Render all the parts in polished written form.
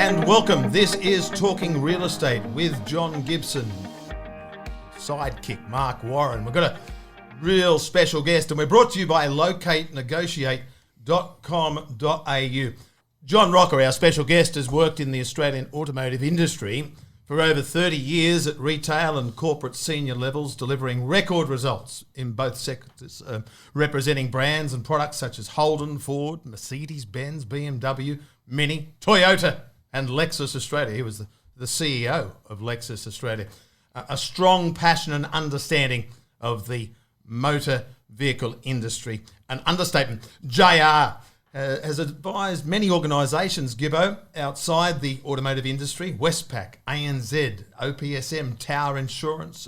And welcome. This is Talking Real Estate with John Gibson. Sidekick Mark Warren. We've got a real special guest and we're brought to you by locatenegotiate.com.au. John Roca, our special guest, has worked in the Australian automotive industry for over 30 years at retail and corporate senior levels, delivering record results in both sectors, representing brands and products such as Holden, Ford, Mercedes-Benz, BMW, Mini, Toyota and Lexus Australia. He was the CEO of Lexus Australia. A strong passion and understanding of the motor vehicle industry. An understatement. JR has advised many organisations, Gibbo, outside the automotive industry, Westpac, ANZ, OPSM, Tower Insurance,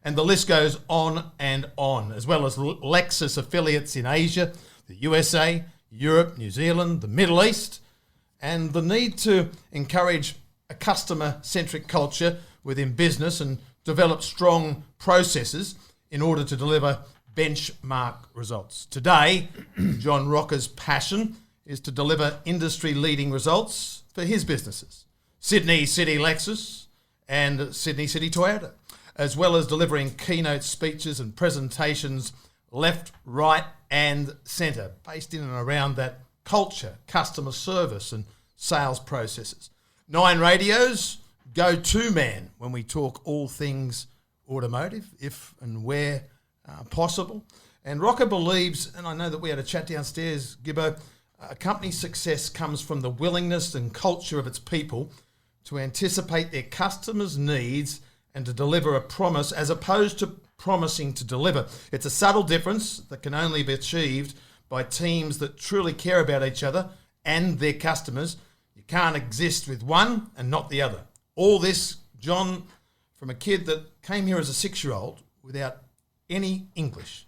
and the list goes on and on, as well as Lexus affiliates in Asia, the USA, Europe, New Zealand, the Middle East, and the need to encourage a customer-centric culture within business and develop strong processes in order to deliver benchmark results. Today, John Roca's passion is to deliver industry-leading results for his businesses, Sydney City Lexus and Sydney City Toyota, as well as delivering keynote speeches and presentations left, right and centre, based in and around that culture, customer service and sales processes. 9 Radio's go-to man when we talk all things automotive, if and where possible. And Roca believes, and I know that we had a chat downstairs, Gibbo, a company's success comes from the willingness and culture of its people to anticipate their customers' needs and to deliver a promise as opposed to promising to deliver. It's a subtle difference that can only be achieved by teams that truly care about each other and their customers. You can't exist with one and not the other. All this, John, from a kid that came here as a 6-year-old without any English,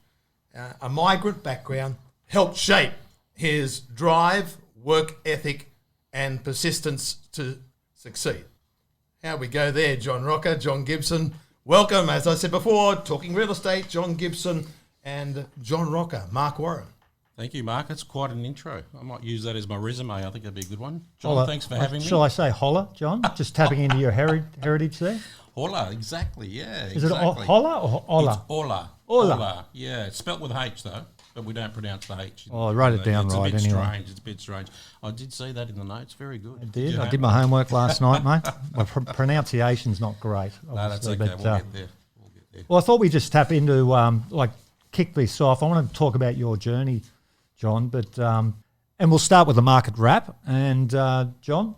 a migrant background, helped shape his drive, work ethic and persistence to succeed. How we go there, John Roca, John Gibson. Welcome, as I said before, Talking Real Estate, John Gibson and John Roca, Mark Warren. Thank you, Mark. That's quite an intro. I might use that as my resume. I think that'd be a good one. John, Holla. Thanks for having me. Shall I say holla, John? Just tapping into your heritage there. Hola, exactly, yeah. Is exactly. it holla or holla? It's hola. Hola. Hola. Yeah, it's spelt with H though, but we don't pronounce the H. Oh, I wrote it down it's right a bit anyway. Strange. It's a bit strange. I did see that in the notes. Very good. I did. I did my homework last night, mate. My pronunciation's not great. No, that's okay. But, We'll get there. We'll get there. well, I thought we'd just tap into, kick this off. I want to talk about your journey, John, but and we'll start with the market wrap. And, John,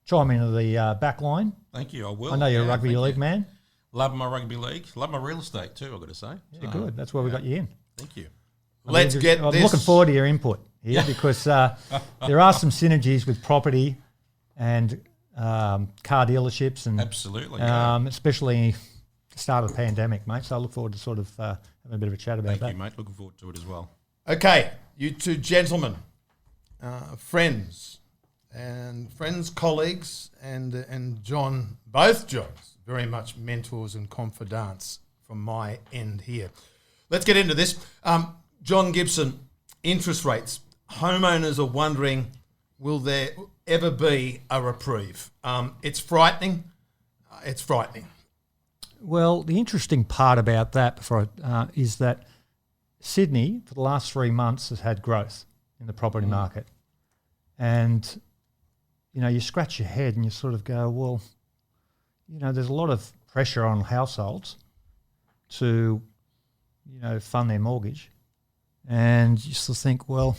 chime into the back line. Thank you. I will. I know you're a rugby league man. Love my rugby league. Love my real estate too, I've got to say. Yeah, good. That's why we got you in. Thank you. I'm This. looking forward to your input here because there are some synergies with property and car dealerships and Absolutely. especially the start of the pandemic, mate. So I look forward to sort of having a bit of a chat about that. Thank you, mate. Looking forward to it as well. Okay, you two gentlemen, friends, colleagues, and John, both Johns, very much mentors and confidants from my end here. Let's get into this. John Gibson, interest rates. Homeowners are wondering, will there ever be a reprieve? It's frightening. It's frightening. Well, the interesting part about that is that Sydney, for the last 3 months, has had growth in the property market. And, you scratch your head and you sort of go, well, there's a lot of pressure on households to, fund their mortgage. And you still think, well,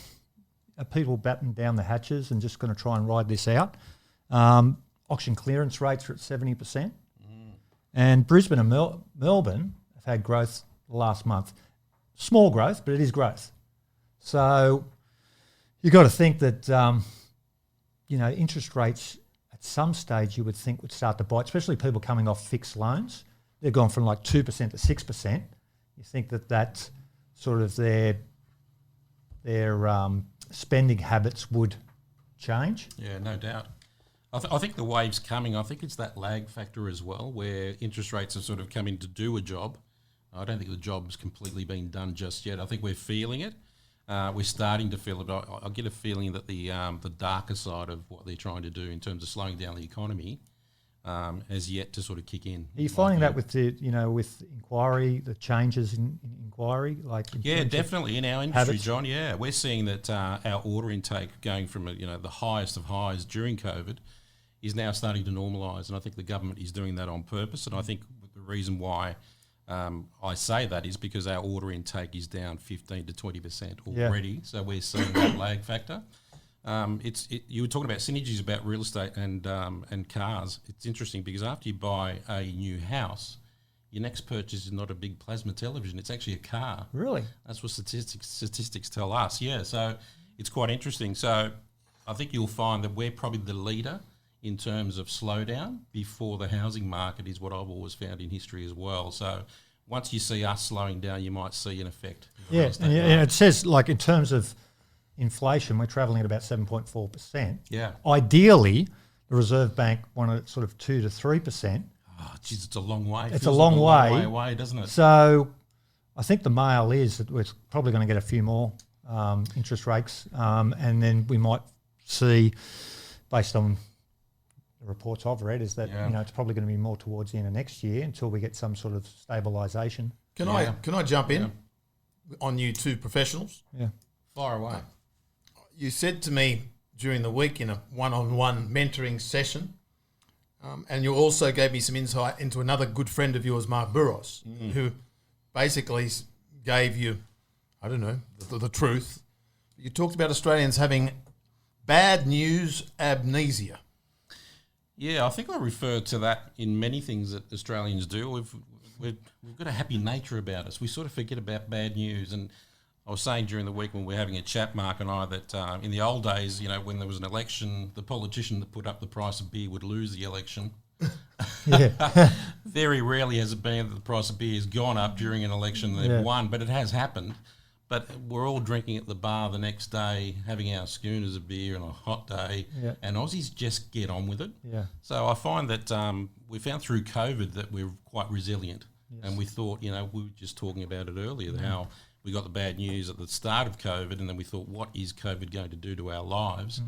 are people battening down the hatches and just going to try and ride this out? Auction clearance rates are at 70%. And Brisbane and Melbourne have had growth the last month. Small growth, but it is growth. So you've got to think that, interest rates at some stage you would think would start to bite, especially people coming off fixed loans. They've gone from like 2% to 6%. You think that sort of their spending habits would change. Yeah, no doubt. I think the wave's coming. I think it's that lag factor as well, where interest rates have sort of come in to do a job. I don't think the job's completely been done just yet. I think we're feeling it. we're starting to feel it. I get a feeling that the darker side of what they're trying to do in terms of slowing down the economy has yet to sort of kick in. Are you finding that with with inquiry, the changes in inquiry, definitely in our industry, habits? John. Yeah, we're seeing that our order intake going from the highest of highs during COVID is now starting to normalise, and I think the government is doing that on purpose. And I think the reason why I say that is because our order intake is down 15 to 20% already. So we're seeing that lag factor. You were talking about synergies about real estate and cars. It's interesting because after you buy a new house, your next purchase is not a big plasma television. It's actually a car. Really? That's what statistics tell us. Yeah, so it's quite interesting. So I think you'll find that we're probably the leader in terms of slowdown before the housing market is what I've always found in history as well. So once you see us slowing down, you might see an effect. Yeah, and it says in terms of inflation, we're travelling at about 7.4%. Yeah. Ideally, the Reserve Bank wanted sort of 2 to 3%. Oh, geez, it's a long way. It's a long way away, doesn't it? So I think the mail is that we're probably going to get a few more interest rates, and then we might see, based on the reports I've read, is that it's probably going to be more towards the end of next year until we get some sort of stabilisation. Can I jump in on you two professionals? Yeah. Fire away. You said to me during the week in a one-on-one mentoring session, and you also gave me some insight into another good friend of yours, Mark Burros, who basically gave you, I don't know, the truth. You talked about Australians having bad news amnesia. Yeah, I think I refer to that in many things that Australians do. We've got a happy nature about us. We sort of forget about bad news. And I was saying during the week when we were having a chat, Mark and I, that in the old days, when there was an election, the politician that put up the price of beer would lose the election. Very rarely has it been that the price of beer has gone up during an election and they've won, but it has happened. But we're all drinking at the bar the next day, having our schooners of beer on a hot day, and Aussies just get on with it. Yeah. So I find that we found through COVID that we're quite resilient. Yes. And we thought, we were just talking about it earlier, how we got the bad news at the start of COVID, and then we thought, what is COVID going to do to our lives?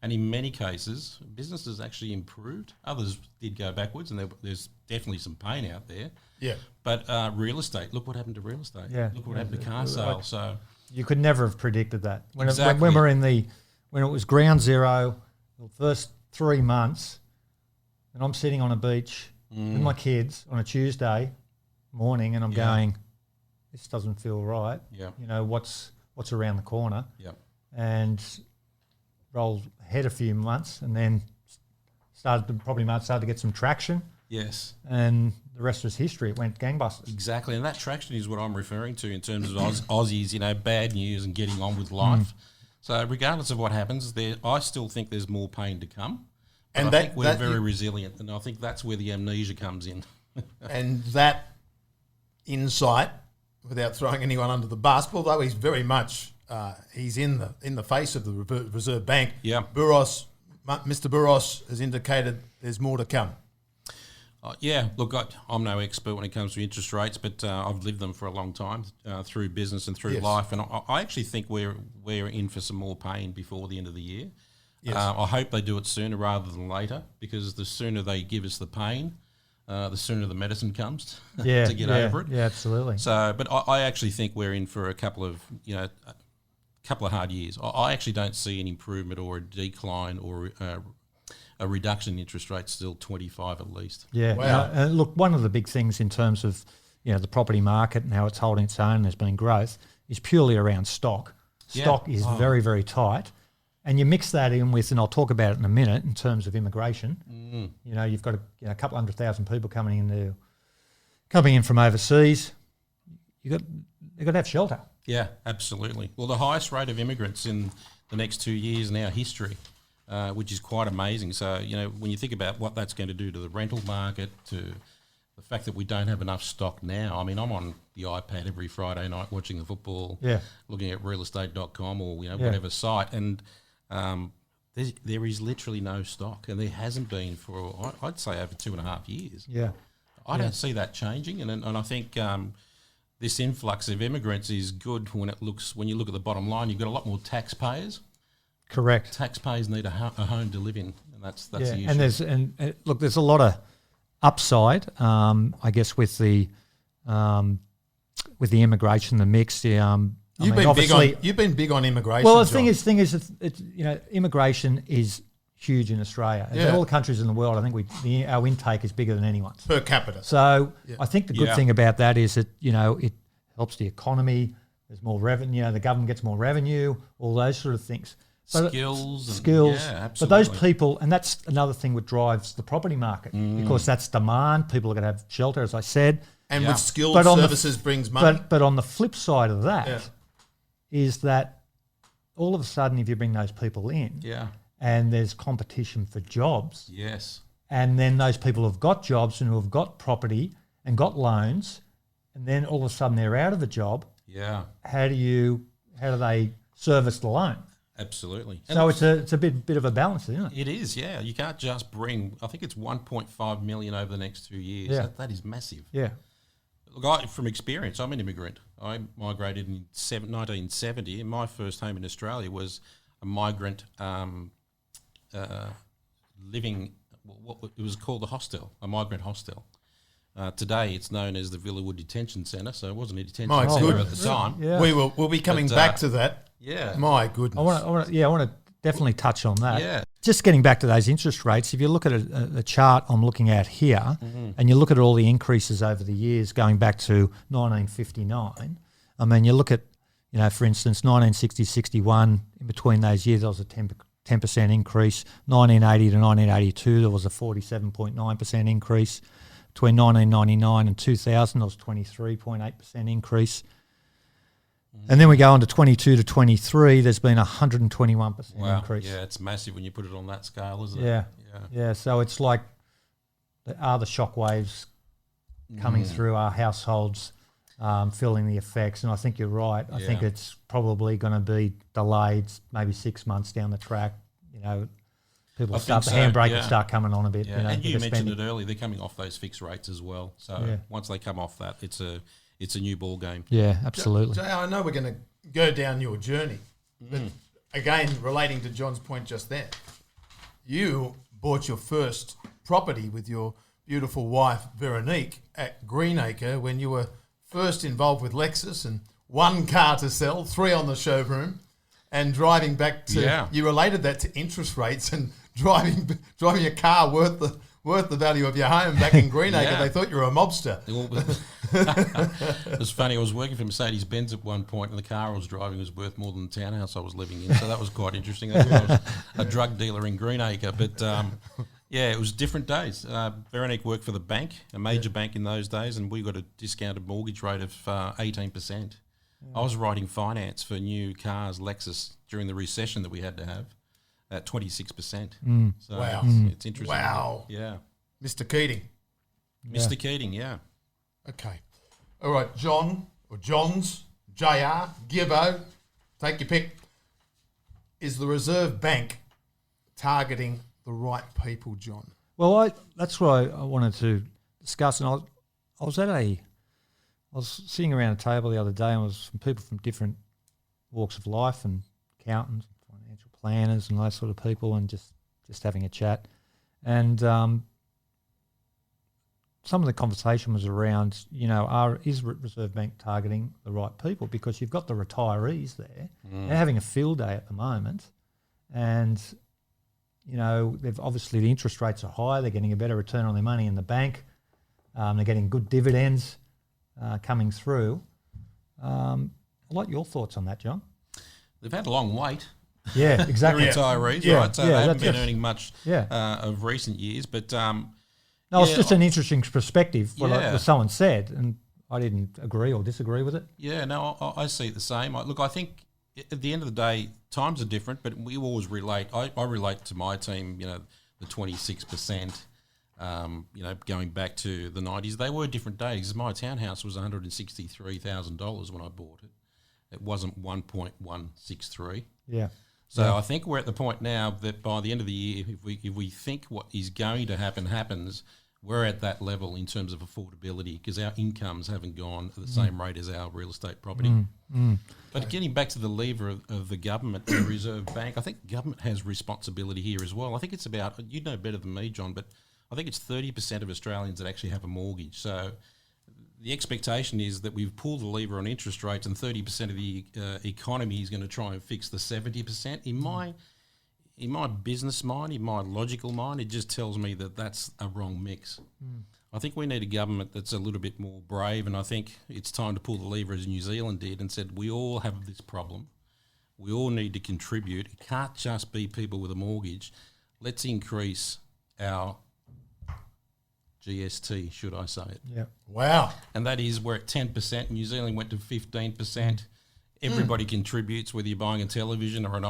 And in many cases, businesses actually improved. Others did go backwards, and there's definitely some pain out there. Yeah. But real estate, look what happened to real estate. Yeah. Look what happened to car sales. So you could never have predicted that. When exactly. When it was ground zero, the first 3 months, and I'm sitting on a beach with my kids on a Tuesday morning, and I'm going, this doesn't feel right. Yeah. What's around the corner? Yeah. And rolled ahead a few months, and then started to get some traction. Yes. And the rest was history. It went gangbusters. Exactly. And that traction is what I'm referring to in terms of Aussies, bad news and getting on with life. So regardless of what happens, I still think there's more pain to come. And I think we're very resilient, and I think that's where the amnesia comes in. And that insight, without throwing anyone under the bus, although he's very much he's in the face of the Reserve Bank. Yeah, Mr. Burros has indicated there's more to come. Look, I'm no expert when it comes to interest rates, but I've lived them for a long time through business and through life, and I actually think we're in for some more pain before the end of the year. Yes. I hope they do it sooner rather than later, because the sooner they give us the pain, the sooner the medicine comes to get over it. Yeah, absolutely. So, but I actually think we're in for a couple of hard years. I actually don't see an improvement or a decline or a reduction in interest rates till 25 at least. Yeah. Wow. Look, one of the big things in terms of the property market and how it's holding its own, there's been growth, is purely around stock. Stock is very, very tight. And you mix that in with, and I'll talk about it in a minute, in terms of immigration. You've got a couple 100,000 people coming in from overseas. They've got to have shelter. Yeah, absolutely. Well, the highest rate of immigrants in the next 2 years in our history, which is quite amazing. So, when you think about what that's going to do to the rental market, to the fact that we don't have enough stock now. I mean, I'm on the iPad every Friday night watching the football, looking at realestate.com or, whatever site, and there is literally no stock, and there hasn't been for, I'd say, over 2.5 years. Yeah. I don't see that changing, and I think this influx of immigrants is good when you look at the bottom line. You've got a lot more taxpayers. Correct. Taxpayers need a home to live in, and that's the issue. And there's a lot of upside, I guess, with the immigration, the mix. You've been big on immigration. Well, the John. thing is, it's immigration is huge in Australia. In all the countries in the world, I think our intake is bigger than anyone's per capita. So I think the good thing about that is that it helps the economy. There's more revenue. The government gets more revenue. All those sort of things. Skills. Yeah, absolutely. But those people, and that's another thing that drives the property market because that's demand. People are going to have shelter, as I said. And with skilled services brings money. But on the flip side of that is that all of a sudden, if you bring those people in and there's competition for jobs, and then those people who've got jobs and who have got property and got loans, and then all of a sudden they're out of a job, how do they service the loan? Absolutely. So it's a bit of a balance, isn't it? It is, yeah. You can't just bring. I think it's 1.5 million over the next 2 years. Yeah. That is massive. Yeah. Look, from experience, I'm an immigrant. I migrated in 1970, and my first home in Australia was a migrant living. It was called a hostel, a migrant hostel. Today, it's known as the Villawood Detention Centre, so it wasn't a detention centre at the time. Yeah. We'll be coming back to that. Yeah. My goodness. I want to definitely touch on that. Yeah. Just getting back to those interest rates, if you look at a chart I'm looking at here, and you look at all the increases over the years going back to 1959, I mean, you look at, for instance, 1960, 61, in between those years, there was a 10% increase. 1980 to 1982, there was a 47.9% increase. Between 1999 and 2000, there was 23.8% increase. And then we go on to 22 to 23, there's been a 121% increase. Yeah, it's massive when you put it on that scale, isn't it? Yeah. So it's like, are the shockwaves coming through our households, feeling the effects? And I think you're right. I think it's probably going to be delayed maybe 6 months down the track. People the handbrake will start coming on a bit. Yeah. And you mentioned it earlier, they're coming off those fixed rates as well. So once they come off that, it's a new ball game. Yeah, absolutely. Jay, I know we're going to go down your journey, but again, relating to John's point just there, you bought your first property with your beautiful wife, Veronique, at Greenacre when you were first involved with Lexus and 1 car to sell, 3 on the showroom, and driving back to, you related that to interest rates and driving a car worth the value of your home back in Greenacre. They thought you were a mobster. It was funny. I was working for Mercedes-Benz at one point, and the car I was driving was worth more than the townhouse I was living in. So that was quite interesting. I was a drug dealer in Greenacre. But, it was different days. Veronique worked for the bank, a major bank in those days, and we got a discounted mortgage rate of 18%. I was writing finance for new cars, Lexus, during the recession that we had to have at 26%. So wow. It's interesting. Wow. Yeah. Mr. Keating. Mr. Keating, yeah. Okay. All right, John or Johns, JR, Gibbo, take your pick. Is the Reserve Bank targeting the right people, John? Well, that's what I wanted to discuss. And I was sitting around a table the other day, and it was some people from different walks of life, and accountants, financial planners, and those sort of people, and just having a chat. And some of the conversation was around, is Reserve Bank targeting the right people? Because you've got the retirees there. They're having a field day at the moment, and they've obviously the interest rates are high. They're getting a better return on their money in the bank. They're getting good dividends coming through. I'd like your thoughts on that, John. They've had a long wait. Yeah, exactly. Retirees, right? So they haven't been earning much of recent years. But no, it's just an interesting perspective. What someone said, and I didn't agree or disagree with it. Yeah, no, I see it the same. I think at the end of the day, times are different, but we always relate. I relate to my team. The 26%. Going back to the 90s, they were different days. My townhouse was $163,000 when I bought it. It wasn't 1.163. Yeah. So I think we're at the point now that by the end of the year, if we think what is going to happen happens, we're at that level in terms of affordability because our incomes haven't gone at the same rate as our real estate property. But getting back to the lever of the government and the Reserve Bank, I think government has responsibility here as well. I think it's about, you know better than me, John, but I think it's 30% of Australians that actually have a mortgage. So the expectation is that we've pulled the lever on interest rates and 30% of the economy is going to try and fix the 70%. In my business mind, in my logical mind, it just tells me that that's a wrong mix. I think we need a government that's a little bit more brave, and I think it's time to pull the lever as New Zealand did and said, we all have this problem. We all need to contribute. It can't just be people with a mortgage. Let's increase our GST, should I say it. Yeah. Wow. And that is, we're at 10%. New Zealand went to 15%. Everybody contributes, whether you're buying a television or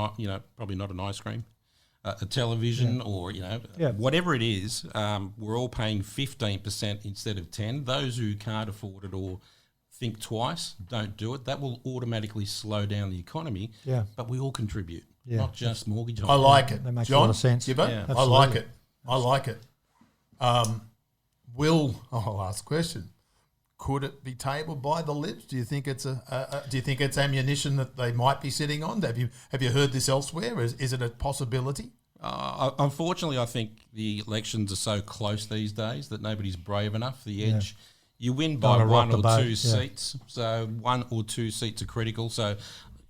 probably not an ice cream, a television or, whatever it is, we're all paying 15% instead of 10. Those who can't afford it or think twice, don't do it. That will automatically slow down the economy. Yeah. But we all contribute, not just mortgage holders. I like it. That makes John, a lot of sense. Gibbo? Yeah. I like it. I like it. I'll ask a question. Could it be tabled by the Libs? Do you think it's ammunition that they might be sitting on? Have you heard this elsewhere? Is it a possibility? Unfortunately, I think the elections are so close these days that nobody's brave enough. The edge, you win by Don't one rock or the boat, two seats. So 1 or 2 seats are critical. So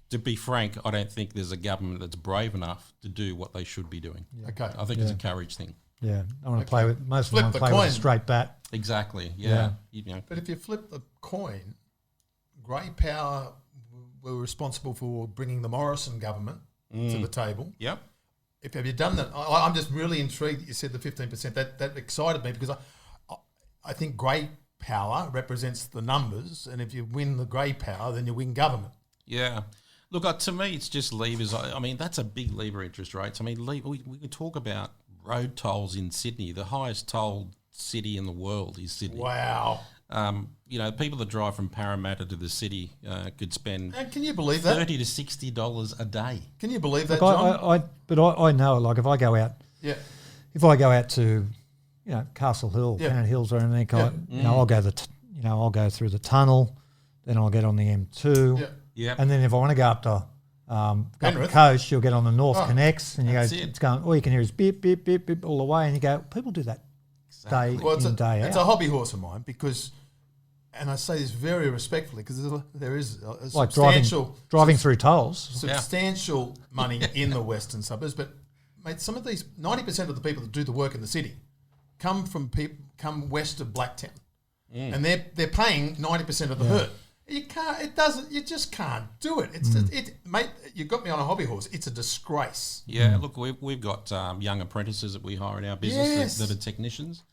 to be frank, I don't think there's a government that's brave enough to do what they should be doing. Okay. I think it's a courage thing. Yeah, I want to play with most of them. Want to Flip play the with a coin. straight bat. Exactly. Yeah. But if you flip the coin, Grey Power were responsible for bringing the Morrison government to the table. Yep. Have you done that? I'm just really intrigued that you said the 15%. That excited me because I think Grey Power represents the numbers, and if you win the Grey Power, then you win government. Yeah. Look, to me, it's just levers. I mean, that's a big lever, interest rates. I mean, we can talk about road tolls in Sydney. The highest tolled city in the world is Sydney. Wow. People that drive from Parramatta to the city could spend And can you believe that? $30 to $60 a day. Can you believe that, Look, John? I know, like if I go out to, Castle Hill, Pennant Hills or anything, I'll go I'll go through the tunnel, then I'll get on the M2, and then if I want to go up to up the coast, you'll get on the North Connects, and it's going. All you can hear is beep beep beep beep all the way, and you go. People do that day in, day out. It's a hobby horse of mine because, and I say this very respectfully because there is a like substantial driving through tolls, substantial money in the western suburbs. But mate, some of these 90% of the people that do the work in the city come west of Blacktown, and they're paying 90% of the hurt. You can't. It doesn't. You just can't do it. It's just, mate. You got me on a hobby horse. It's a disgrace. Yeah. Look, we've got young apprentices that we hire in our business that are technicians.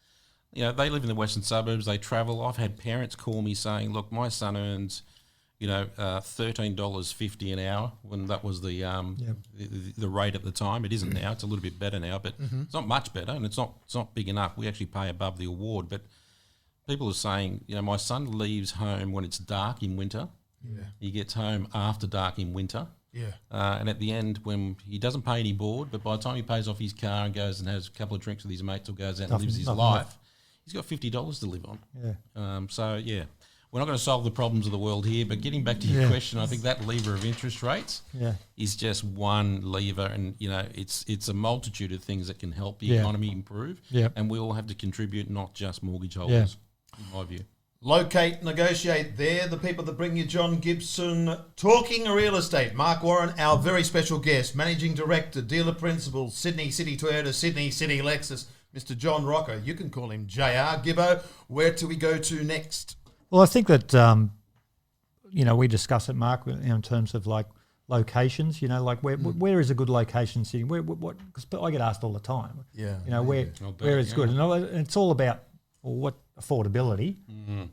They live in the western suburbs. They travel. I've had parents call me saying, "Look, my son earns, $13.50 an hour when that was the rate at the time. It isn't now. It's a little bit better now, but it's not much better, and it's not big enough. We actually pay above the award, but." People are saying, my son leaves home when it's dark in winter. Yeah. He gets home after dark in winter. Yeah. And at the end, when he doesn't pay any board, but by the time he pays off his car and goes and has a couple of drinks with his mates or goes out and lives his life, he's got $50 to live on. Yeah. We're not going to solve the problems of the world here, but getting back to your question, I think that lever of interest rates is just one lever, and it's a multitude of things that can help the economy improve. Yeah. And we all have to contribute, not just mortgage holders. Yeah. In my view. Locate, negotiate. They're the people that bring you John Gibson talking real estate. Mark Warren, our very special guest, Managing Director, Dealer Principal, Sydney City Toyota, Sydney City Lexus, Mr. John Roca. You can call him JR. Gibbo, where do we go to next? Well, I think that, we discuss it, Mark, in terms of like locations, where is a good location city? Because I get asked all the time. Yeah. Where is good? And it's all about what affordability,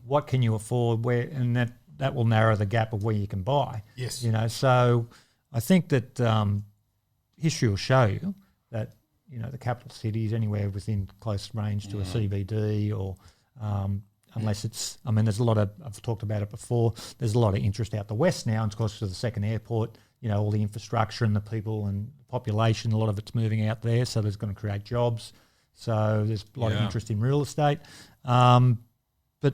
what can you afford, where, and that will narrow the gap of where you can buy. Yes. So I think that history will show you that, the capital cities anywhere within close range to a CBD or unless it's, there's a lot of, I've talked about it before, there's a lot of interest out the west now, and of course to the second airport, all the infrastructure and the people and population, a lot of it's moving out there, so there's going to create jobs. So there's a lot of interest in real estate. But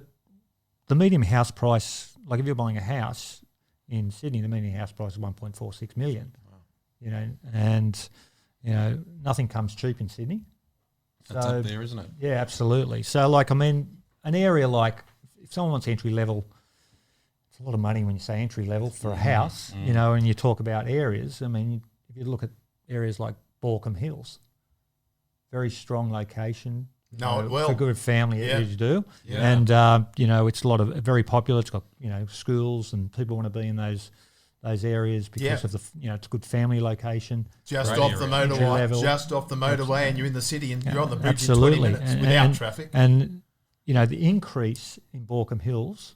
the median house price, like if you're buying a house in Sydney, the median house price is 1.46 million. Wow. You know, and you know nothing comes cheap in Sydney. That's up there, isn't it? Yeah, absolutely. So, like, I mean, an area like if someone wants entry level, it's a lot of money when you say entry level for a house, you know, and you talk about areas. I mean, if you look at areas like Borkham Hills, very strong location. For good family as you do. Yeah. And, you know, it's a lot of very popular. It's got, you know, schools and people want to be in those areas because of the, you know, it's a good family location. Just off the motorway, and you're in the city and you're on the bridge in 20 minutes without traffic. And, you know, the increase in Borkham Hills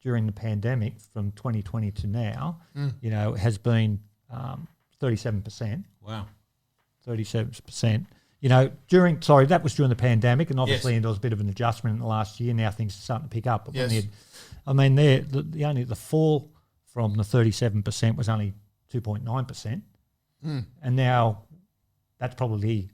during the pandemic from 2020 to now, you know, has been 37%. Wow. 37%. You know, that was during the pandemic, and obviously there was a bit of an adjustment in the last year. Now things are starting to pick up. But the fall from the 37% was only 2.9%, and now that's probably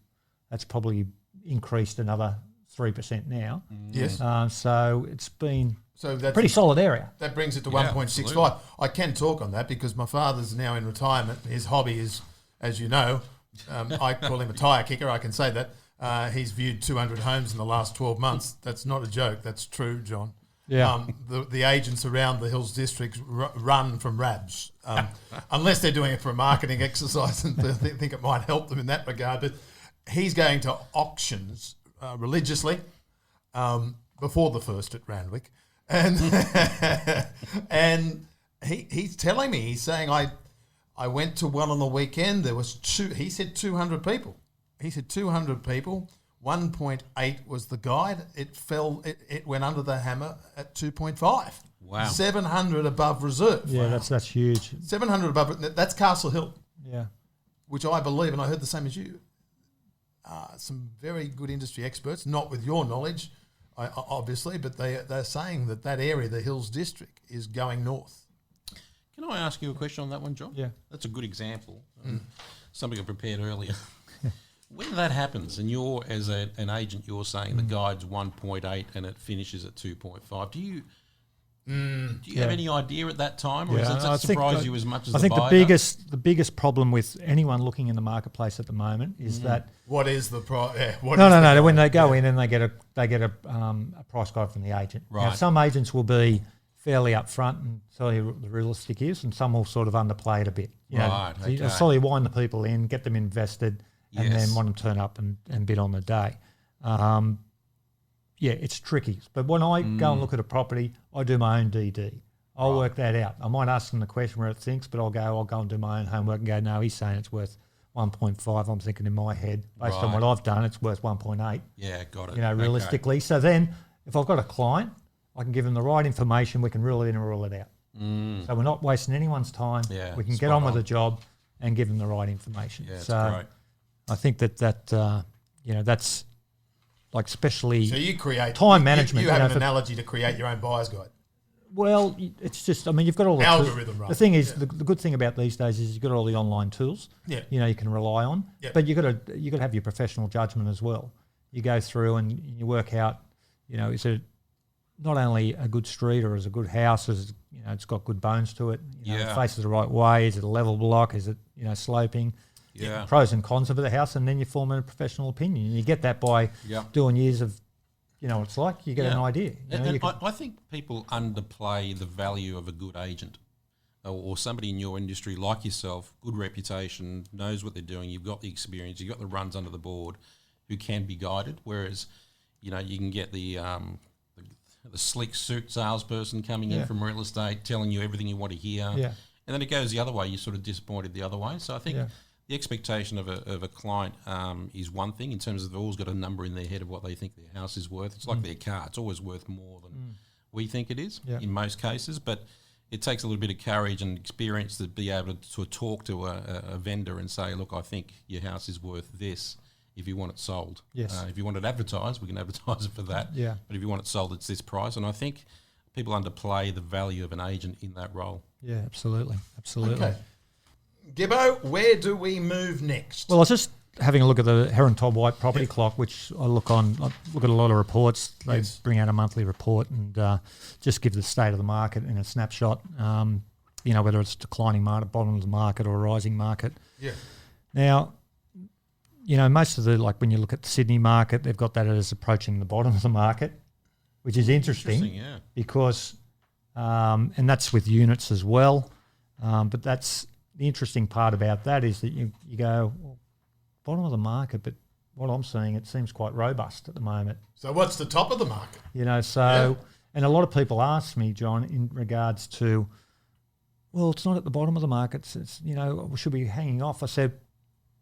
increased another 3% now. Yes. So it's been that's pretty solid area. That brings it to 1.65. I can talk on that because my father's now in retirement. His hobby is, as you know, I call him a tyre kicker. I can say that. He's viewed 200 homes in the last 12 months. That's not a joke. That's true, John. Yeah. The agents around the Hills District run from RABs, unless they're doing it for a marketing exercise and they think it might help them in that regard. But he's going to auctions religiously before the first at Randwick. And and he's telling me, he's saying, I went to one on the weekend. There was 200 people. He said 200 people. 1.8 was the guide. It went under the hammer at 2.5. Wow. 700 above reserve. Yeah, that's huge. 700 above, that's Castle Hill. Yeah. Which I believe, and I heard the same as you, some very good industry experts, not with your knowledge, obviously, but they're saying that area, the Hills District, is going north. Can I ask you a question on that one, John? Yeah. That's a good example. Something I prepared earlier. When that happens, and you're, as an agent, you're saying the guide's 1.8 and it finishes at 2.5, do you have any idea at that time, or does that surprise you as much as the buyer? I think the biggest problem with anyone looking in the marketplace at the moment is that what is the price? No. When they go in and they get a price guide from the agent. Right. Now, some agents will be fairly upfront and tell you what the realistic is, and some will sort of underplay it a bit. You slowly wind the people in, get them invested, and then want them to turn up and bid on the day. It's tricky. But when I go and look at a property, I do my own DD. I'll work that out. I might ask them the question where it thinks, but I'll go and do my own homework and go, no, he's saying it's worth 1.5. I'm thinking in my head, based on what I've done, it's worth 1.8. Yeah, got it. You know, realistically. So then if I've got a client, I can give them the right information. We can rule it in and rule it out. So we're not wasting anyone's time. Yeah, we can get on with the job and give them the right information. Yeah, so great. I think that that's like especially so you create time management. You have an analogy to create your own buyer's guide. Well, it's just, I mean, you've got all the algorithm, right? The thing is, the good thing about these days is you've got all the online tools. Yeah. You know, you can rely on. Yeah. But you got to have your professional judgment as well. You go through and you work out, you know, is it not only a good street or is it a good house? Is, you know, it's got good bones to it. You know, it faces the right way. Is it a level block? Is it, you know, sloping? Yeah. Pros and cons of the house, and then you form a professional opinion. And you get that by doing years of, you know what it's like. You get an idea. I think people underplay the value of a good agent or somebody in your industry like yourself, good reputation, knows what they're doing. You've got the experience. You've got the runs under the board who can be guided. Whereas, you know, you can get the slick suit salesperson coming in from real estate telling you everything you want to hear. Yeah. And then it goes the other way. You're sort of disappointed the other way. So I think the expectation of a client is one thing in terms of they've always got a number in their head of what they think their house is worth. It's like their car. It's always worth more than we think it is in most cases. But it takes a little bit of courage and experience to be able to talk to a vendor and say, look, I think your house is worth this if you want it sold. Yes. If you want it advertised, we can advertise it for that. Yeah. But if you want it sold, it's this price. And I think people underplay the value of an agent in that role. Yeah, absolutely. Okay. Gibbo, where do we move next? Well, I was just having a look at the Heron Todd White property clock, which I look at a lot of reports. They bring out a monthly report and just give the state of the market in a snapshot. Whether it's declining market, bottom of the market, or a rising market. Yeah. Now, most of when you look at the Sydney market, they've got that as approaching the bottom of the market, which is interesting because, and that's with units as well. But that's the interesting part about that is that you go, well, bottom of the market, but what I'm seeing, it seems quite robust at the moment. So what's the top of the market? And a lot of people ask me, John, in regards to, well, it's not at the bottom of the market. It's should we be hanging off? I said,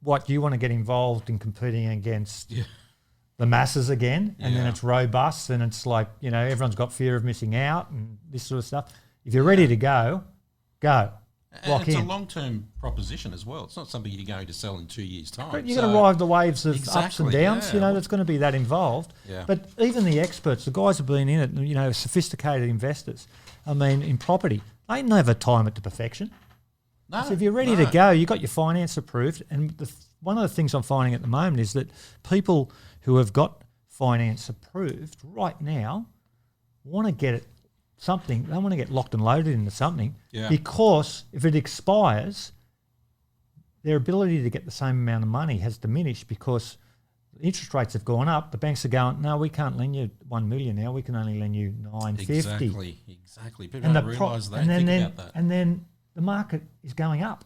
what, do you want to get involved in competing against the masses again? And then it's robust and it's like, everyone's got fear of missing out and this sort of stuff. If you're ready to go. And it's a long-term proposition as well. It's not something you're going to sell in 2 years' time. But you're going to ride the waves of ups and downs. That's going to be that involved. Yeah. But even the experts, the guys have been in it, sophisticated investors. I mean, in property, they never time it to perfection. No. So if you're ready to go, you've got your finance approved. And one of the things I'm finding at the moment is that people who have got finance approved right now want to get it. Something, they want to get locked and loaded into something because if it expires, their ability to get the same amount of money has diminished because interest rates have gone up. The banks are going, no, we can't lend you 1 million now. We can only lend you 950. Exactly. People don't realise that. About that. And then the market is going up.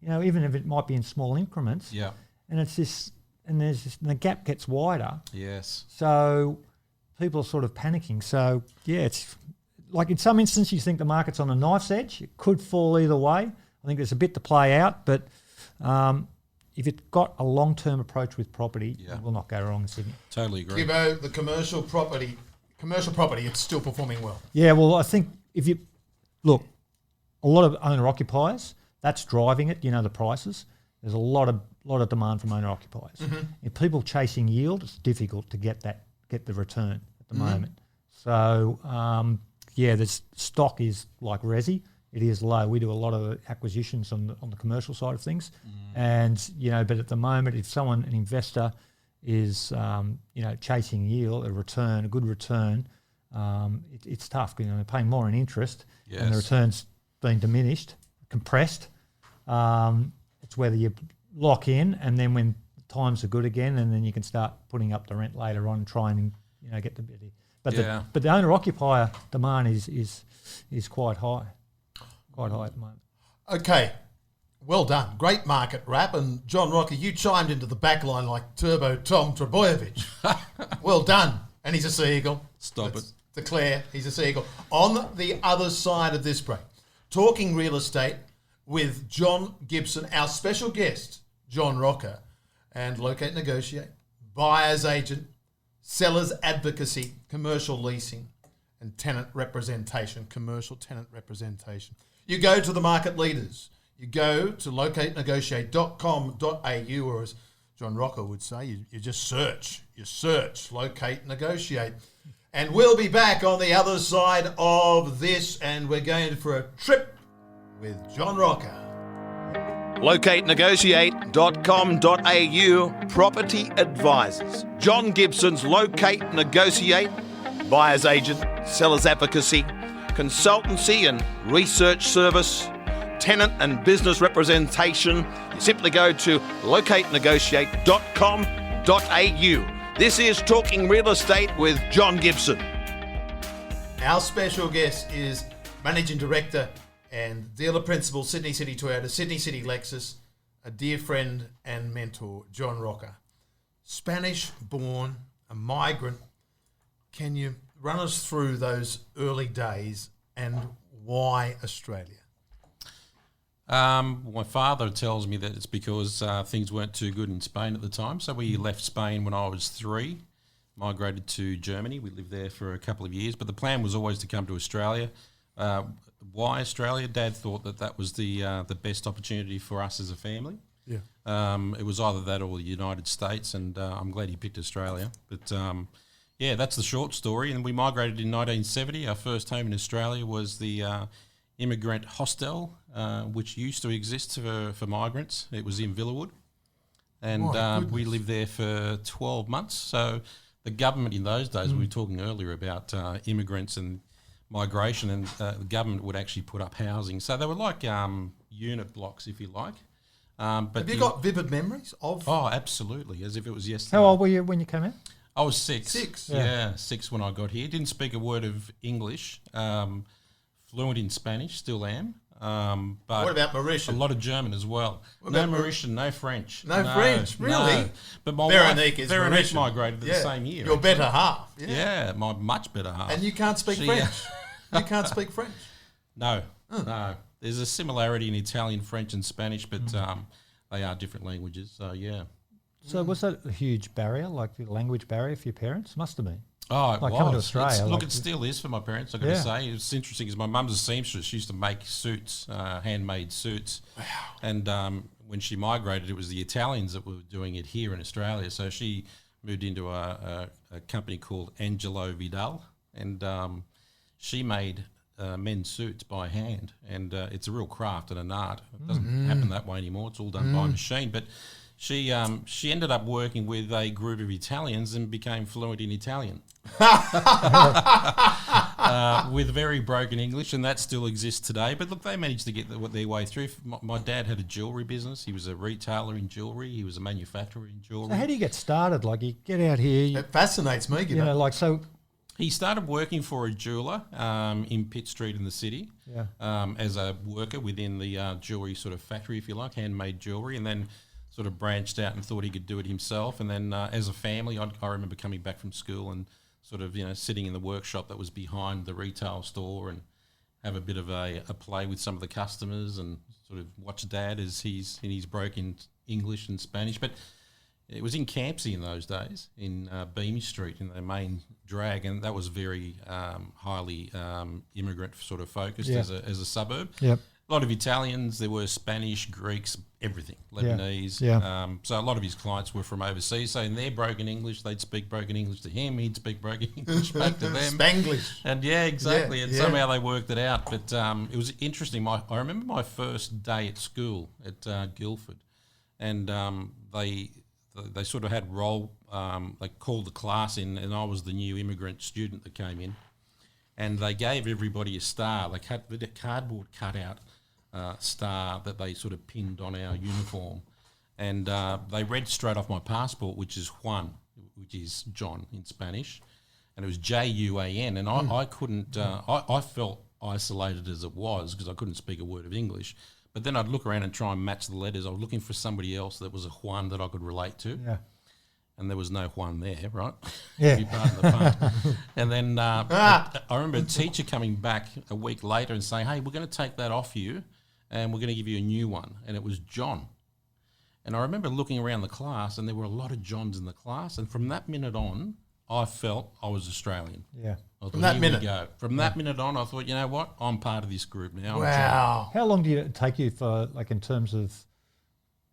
Even if it might be in small increments. Yeah. And it's this, and the gap gets wider. Yes. So people are sort of panicking. So it's. Like in some instances, you think the market's on a knife's edge. It could fall either way. I think there's a bit to play out, but if it's got a long-term approach with property, it will not go wrong in Sydney. Totally agree. Gibbo, the commercial property, it's still performing well. Yeah, well, I think if you look, a lot of owner-occupiers, that's driving it. The prices. There's a lot of demand from owner-occupiers. Mm-hmm. If people chasing yield, it's difficult to get the return at the moment. So. The stock is like resi. It is low. We do a lot of acquisitions on the commercial side of things, and but at the moment, if an investor is chasing yield, a good return, it's tough. They're paying more in interest, and the return's been diminished, compressed. It's whether you lock in, and then when times are good again, and then you can start putting up the rent later on, and try and get the bit. But the owner-occupier demand is quite high at the moment. Okay, well done. Great market wrap. And John Roca, you chimed into the back line like Turbo Tom Trebojevic. Well done. And he's a seagull. Let's declare he's a seagull. On the other side of this break, talking real estate with John Gibson, our special guest, John Roca, and Locate Negotiate, buyer's agent, seller's advocacy, commercial leasing, and tenant representation, commercial tenant representation. You go to the market leaders. You go to locatenegotiate.com.au, or as John Roca would say, you just search. You search, locate, negotiate. And we'll be back on the other side of this, and we're going for a trip with John Roca. LocateNegotiate.com.au Property Advisors. John Gibson's Locate Negotiate, buyer's agent, seller's advocacy, consultancy and research service, tenant and business representation. You simply go to locatenegotiate.com.au. This is Talking Real Estate with John Gibson. Our special guest is Managing Director and dealer principal, Sydney City Toyota, Sydney City Lexus, a dear friend and mentor, John Roca. Spanish-born, a migrant. Can you run us through those early days and why Australia? My father tells me that it's because things weren't too good in Spain at the time. So we left Spain when I was 3, migrated to Germany. We lived there for a couple of years, but the plan was always to come to Australia. Why Australia? Dad thought that was the best opportunity for us as a family. Yeah. It was either that or the United States, and I'm glad he picked Australia. But that's the short story. And we migrated in 1970. Our first home in Australia was the immigrant hostel, which used to exist for migrants. It was in Villawood. And My we goodness. lived there for 12 months. So the government in those days, we were talking earlier about immigrants and migration, and the government would actually put up housing. So they were like unit blocks, if you like. But Have you got vivid memories of? Oh, absolutely, as if it was yesterday. How old were you when you came out? I was 6. 6? Yeah, 6 when I got here. Didn't speak a word of English. Fluent in Spanish, still am. But What about a Mauritian? lot of German as well. What No about Mauritian, no French. No French, really? No. But my Veronique wife, is Veronique Mauritian. migrated the same year. Your better half. Yeah. Yeah, my much better half. And you can't speak She- French. You can't speak French. No, no. There's a similarity in Italian, French and Spanish, but they are different languages. So, yeah. So was that a huge barrier, like the language barrier for your parents? Must have been. Oh, it Like was. coming to Australia, Look, like- it still is for my parents, I've got Yeah. to say. It's interesting because my mum's a seamstress. She used to make suits, handmade suits. Wow. And when she migrated, it was the Italians that were doing it here in Australia. So she moved into a company called Angelo Vidal, and she made men's suits by hand. And it's a real craft and an art. It doesn't happen that way anymore. It's all done by machine. But she ended up working with a group of Italians and became fluent in Italian. With very broken English, and that still exists today. But look, they managed to get their way through. My dad had a jewellery business. He was a retailer in jewellery. He was a manufacturer in jewellery. So how do you get started? Like you get out here, It fascinates me. you know, like so. He started working for a jeweller in Pitt Street in the city as a worker within the jewellery sort of factory, if you like, handmade jewellery, and then sort of branched out and thought he could do it himself. And then as a family, I remember coming back from school and sort of, sitting in the workshop that was behind the retail store and have a bit of a play with some of the customers and sort of watch Dad as he's in his broken English and Spanish. But it was in Campsie in those days, in Beamy Street, in the main drag, and that was very highly immigrant sort of focused as a suburb. Yep. A lot of Italians, there were Spanish, Greeks, everything, Lebanese. Yeah. So a lot of his clients were from overseas. So in their broken English, they'd speak broken English to him. He'd speak broken English back to them. Spanglish. And exactly. Yeah, And yeah. somehow they worked it out. But it was interesting. I remember my first day at school at Guildford, and they sort of had they called the class in, and I was the new immigrant student that came in. And they gave everybody a star. They cut the cardboard cutout star that they sort of pinned on our uniform. And they read straight off my passport, which is Juan, which is John in Spanish. And it was Juan. And I couldn't, I felt isolated as it was because I couldn't speak a word of English. But then I'd look around and try and match the letters. I was looking for somebody else that was a Juan that I could relate to. Yeah. And there was no Juan there, right? Yeah. If you pardon the pun. And then I remember a teacher coming back a week later and saying, hey, we're going to take that off you and we're going to give you a new one. And it was John. And I remember looking around the class and there were a lot of Johns in the class. And from that minute on, I felt I was Australian. Yeah. I thought, From that here minute? we go. From that minute on, I thought, you know what? I'm part of this group now. Wow. How long do you take you for, like, in terms of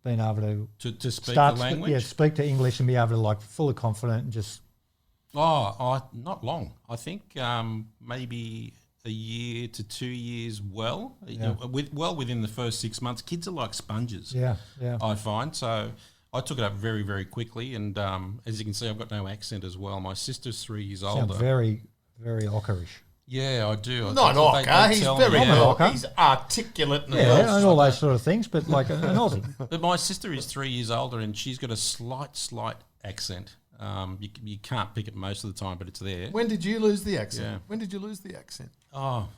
being able To speak start the language? speak to English and be able to, like, fully confident and just Not long. I think maybe a year to 2 years. Well, within the first 6 months, kids are like sponges. yeah. I find so. I took it up very, very quickly, and as you can see, I've got no accent as well. My sister's 3 years Sound older. very, very ockerish. Yeah, I do. Not They Ocker. He's tell me, very I'm an well. Ocker. He's articulate and Yeah, well. and all those sort of things, but like an Aussie. But my sister is 3 years older, and she's got a slight accent. You can't pick it most of the time, but it's there. When did you lose the accent? Yeah. When did you lose the accent? Oh,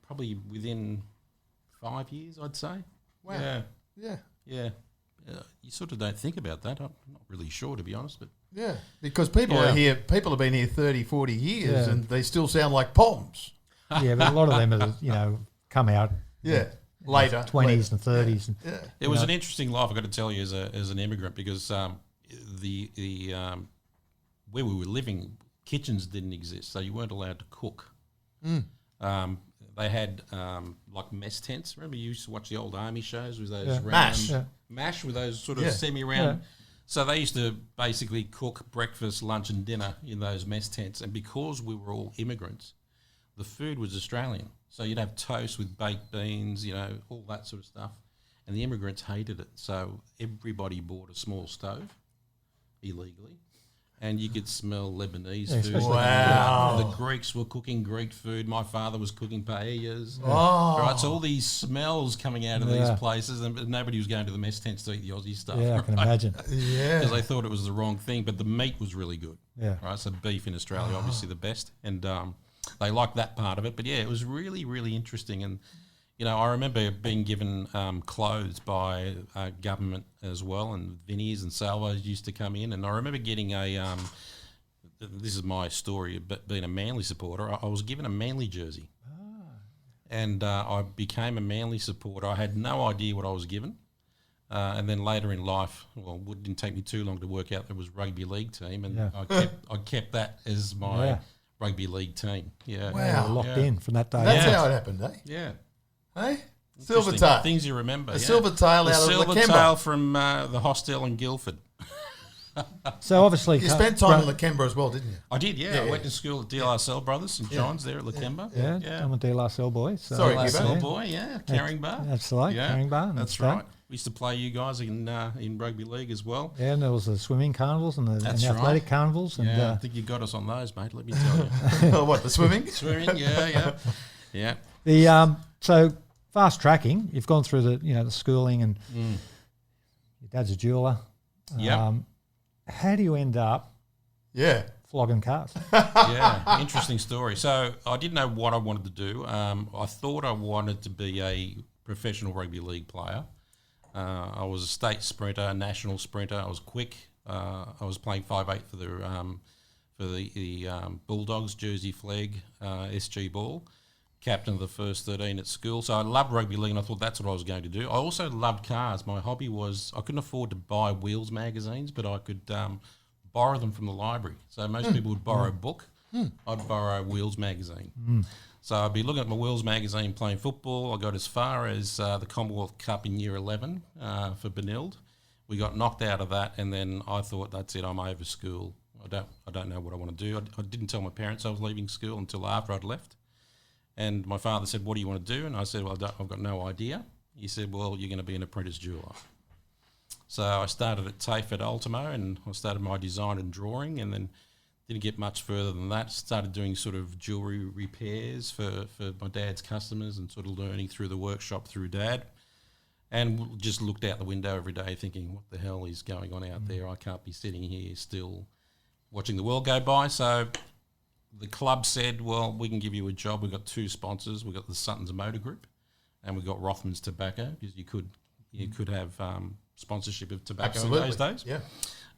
probably within 5 years, I'd say. Wow. Yeah. Yeah. Yeah. You sort of don't think about that. I'm not really sure, to be honest. But Yeah. Because people Yeah. are here, people have been here 30, 40 years Yeah. and they still sound like Poms. Yeah, but a lot of them are, come out Yeah. Later. 20s and 30s. And, Yeah. it was an interesting life, I've got to tell you, as an immigrant, because the where we were living, kitchens didn't exist, so you weren't allowed to cook. They had like mess tents. Remember, you used to watch the old army shows with those round Mash. mash with those sort of Yeah. semi-round. Yeah. So they used to basically cook breakfast, lunch, and dinner in those mess tents. And because we were all immigrants, the food was Australian. So you'd have toast with baked beans, all that sort of stuff. and the immigrants hated it. So everybody bought a small stove illegally. And you could smell Lebanese food. Wow. The Greeks were cooking Greek food. My father was cooking paellas. Oh. Right, so all these smells coming out of these places, and nobody was going to the mess tents to eat the Aussie stuff. Yeah, I can imagine. Yeah. Because they thought it was the wrong thing, but the meat was really good. Yeah. Right, so beef in Australia, obviously the best. And they liked that part of it. But yeah, it was really, really interesting. And I remember being given clothes by government as well, and Vinnies and Salvos used to come in. And I remember getting this is my story, but being a Manly supporter, I was given a Manly jersey. And I became a Manly supporter. I had no idea what I was given. And then later in life, it didn't take me too long to work out there was rugby league team, and I kept that as my rugby league team. Yeah. Wow. Locked in from that day. That's how it happened, eh? Yeah. Hey? Silvertail. Things you remember. A silvertail out of Silvertail Lakemba. from the hostel in Guildford. So obviously... You spent time in Lakemba as well, didn't you? I did, yeah. I went to school at DLRSL Brothers, St John's there at Lakemba. Yeah, I'm a DLRSL boy. So Sorry, DLRSL boy, yeah. Carrying Bar. That's right, Carrying Bar. That's right. We used to play you guys in rugby league as well. Yeah, and there was the swimming carnivals and the athletic carnivals. And, I think you got us on those, mate, let me tell you. What, the swimming? Swimming, yeah. So fast tracking, you've gone through the schooling, and your dad's a jeweller. Yeah. How do you end up flogging cars? Yeah, interesting story. So I didn't know what I wanted to do. I thought I wanted to be a professional rugby league player. I was a state sprinter, a national sprinter. I was quick. I was playing 5'8" for the Bulldogs, Jersey Flag, SG Ball. Captain of the first 13 at school. So I loved rugby league, and I thought that's what I was going to do. I also loved cars. My hobby was I couldn't afford to buy Wheels magazines, but I could borrow them from the library. So most people would borrow a book. I'd borrow a Wheels magazine. So I'd be looking at my Wheels magazine playing football. I got as far as the Commonwealth Cup in Year 11 for Benilde. We got knocked out of that, and then I thought, that's it, I'm over school. I don't know what I want to do. I didn't tell my parents I was leaving school until after I'd left. And my father said, what do you want to do? And I said, well, I've got no idea. He said, well, you're going to be an apprentice jeweller. So I started at TAFE at Ultimo, and I started my design and drawing, and then didn't get much further than that. Started doing sort of jewellery repairs for my dad's customers, and sort of learning through the workshop through Dad. And just looked out the window every day thinking, what the hell is going on out there? I can't be sitting here still watching the world go by. So the club said, well, we can give you a job. We've got two sponsors. We've got the Suttons Motor Group, and we've got Rothmans Tobacco, because you could have sponsorship of tobacco in those days. Yeah.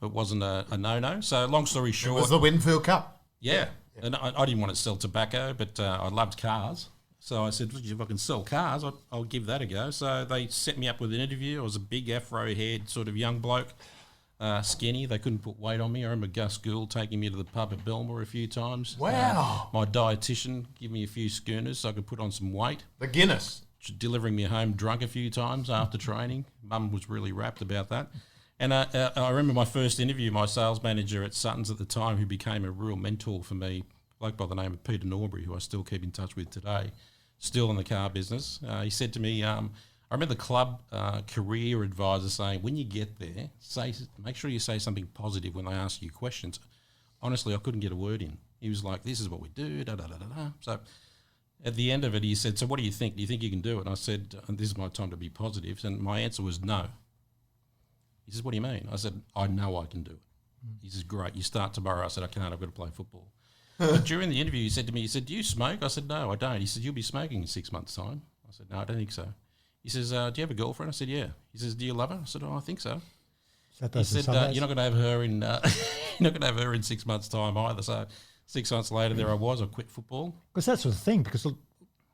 It wasn't a no-no. So long story short... It was the Winfield Cup. Yeah. And I didn't want to sell tobacco, but I loved cars. So I said, if I can sell cars, I'll give that a go. So they set me up with an interview. I was a big afro-haired sort of young bloke. Skinny. They couldn't put weight on me. I remember Gus Gould taking me to the pub at Belmore a few times. Wow. My dietitian gave me a few schooners so I could put on some weight. The Guinness. Delivering me home drunk a few times after training. Mum was really rapt about that. And I remember my first interview, my sales manager at Suttons at the time, who became a real mentor for me, a bloke by the name of Peter Norbury, who I still keep in touch with today, still in the car business. He said to me, I remember the club career advisor saying, when you get there, make sure you say something positive when they ask you questions. Honestly, I couldn't get a word in. He was like, this is what we do, da-da-da-da-da. So at the end of it, he said, so what do you think? Do you think you can do it? And I said, this is my time to be positive. And my answer was no. He says, what do you mean? I said, I know I can do it. He says, great, you start tomorrow. I said, I can't, I've got to play football. But during the interview, he said to me, do you smoke? I said, no, I don't. He said, you'll be smoking in 6 months' time. I said, no, I don't think so. He says, do you have a girlfriend? I said, yeah. He says, do you love her? I said, oh, I think so. He said, you're not going to have her in you're not going to have her in 6 months' time either. So 6 months later, there I was. I quit football. Because that's the thing, because a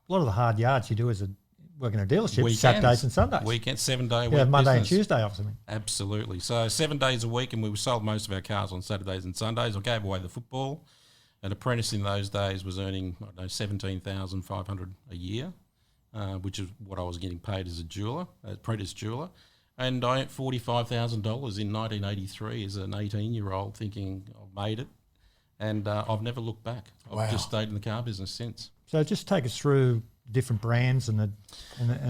lot of the hard yards you do as a working a dealership, Saturdays and Sundays. Weekend, 7 day week. Yeah, Monday business. and Tuesday off something. Absolutely. So 7 days a week, and we sold most of our cars on Saturdays and Sundays. I gave away the football. An apprentice in those days was earning, I don't know, $17,500 a year, which is what I was getting paid as a jeweller, apprentice jeweller. And I earned $45,000 in 1983 as an 18-year-old, thinking I've made it. And I've never looked back. I've just stayed in the car business since. So just take us through different brands and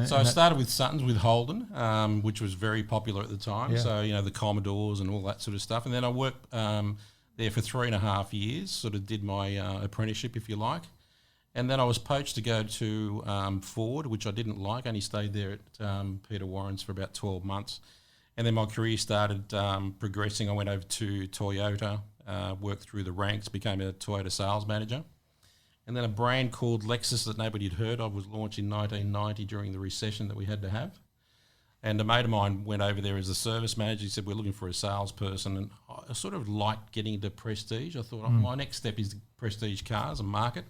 So I started with Sutton's with Holden, which was very popular at the time. Yeah. So, the Commodores and all that sort of stuff. And then I worked there for 3.5 years, sort of did my apprenticeship, if you like. And then I was poached to go to Ford, which I didn't like. I only stayed there at Peter Warren's for about 12 months. And then my career started progressing. I went over to Toyota, worked through the ranks, became a Toyota sales manager. And then a brand called Lexus that nobody had heard of was launched in 1990 during the recession that we had to have. And a mate of mine went over there as a service manager. He said, we're looking for a salesperson. And I sort of liked getting into prestige. I thought, my next step is prestige cars and market.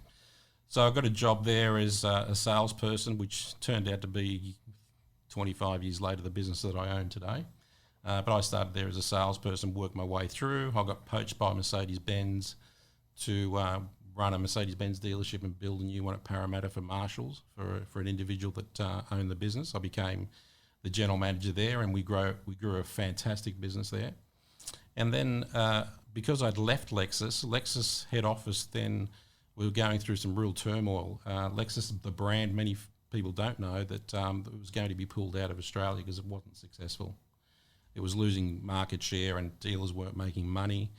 So I got a job there as a salesperson, which turned out to be 25 years later the business that I own today. But I started there as a salesperson, worked my way through. I got poached by Mercedes-Benz to run a Mercedes-Benz dealership and build a new one at Parramatta for Marshalls for an individual that owned the business. I became the general manager there, and we grew a fantastic business there. And then because I'd left Lexus head office, then we were going through some real turmoil. Lexus, the brand, many people don't know that it was going to be pulled out of Australia because it wasn't successful. It was losing market share and dealers weren't making money.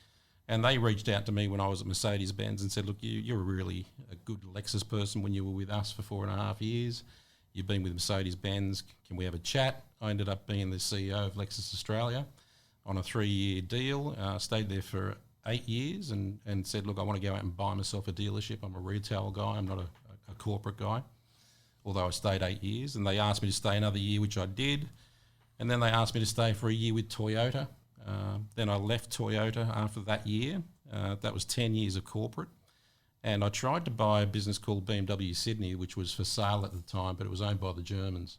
And they reached out to me when I was at Mercedes-Benz and said, look, you're really a good Lexus person when you were with us for 4.5 years. You've been with Mercedes-Benz. Can we have a chat? I ended up being the CEO of Lexus Australia on a 3-year deal. Stayed there for 8 years and said, look, I want to go out and buy myself a dealership. I'm a retail guy. I'm not a corporate guy, although I stayed 8 years. And they asked me to stay another year, which I did. And then they asked me to stay for a year with Toyota. Then I left Toyota after that year. That was 10 years of corporate. And I tried to buy a business called BMW Sydney, which was for sale at the time, but it was owned by the Germans.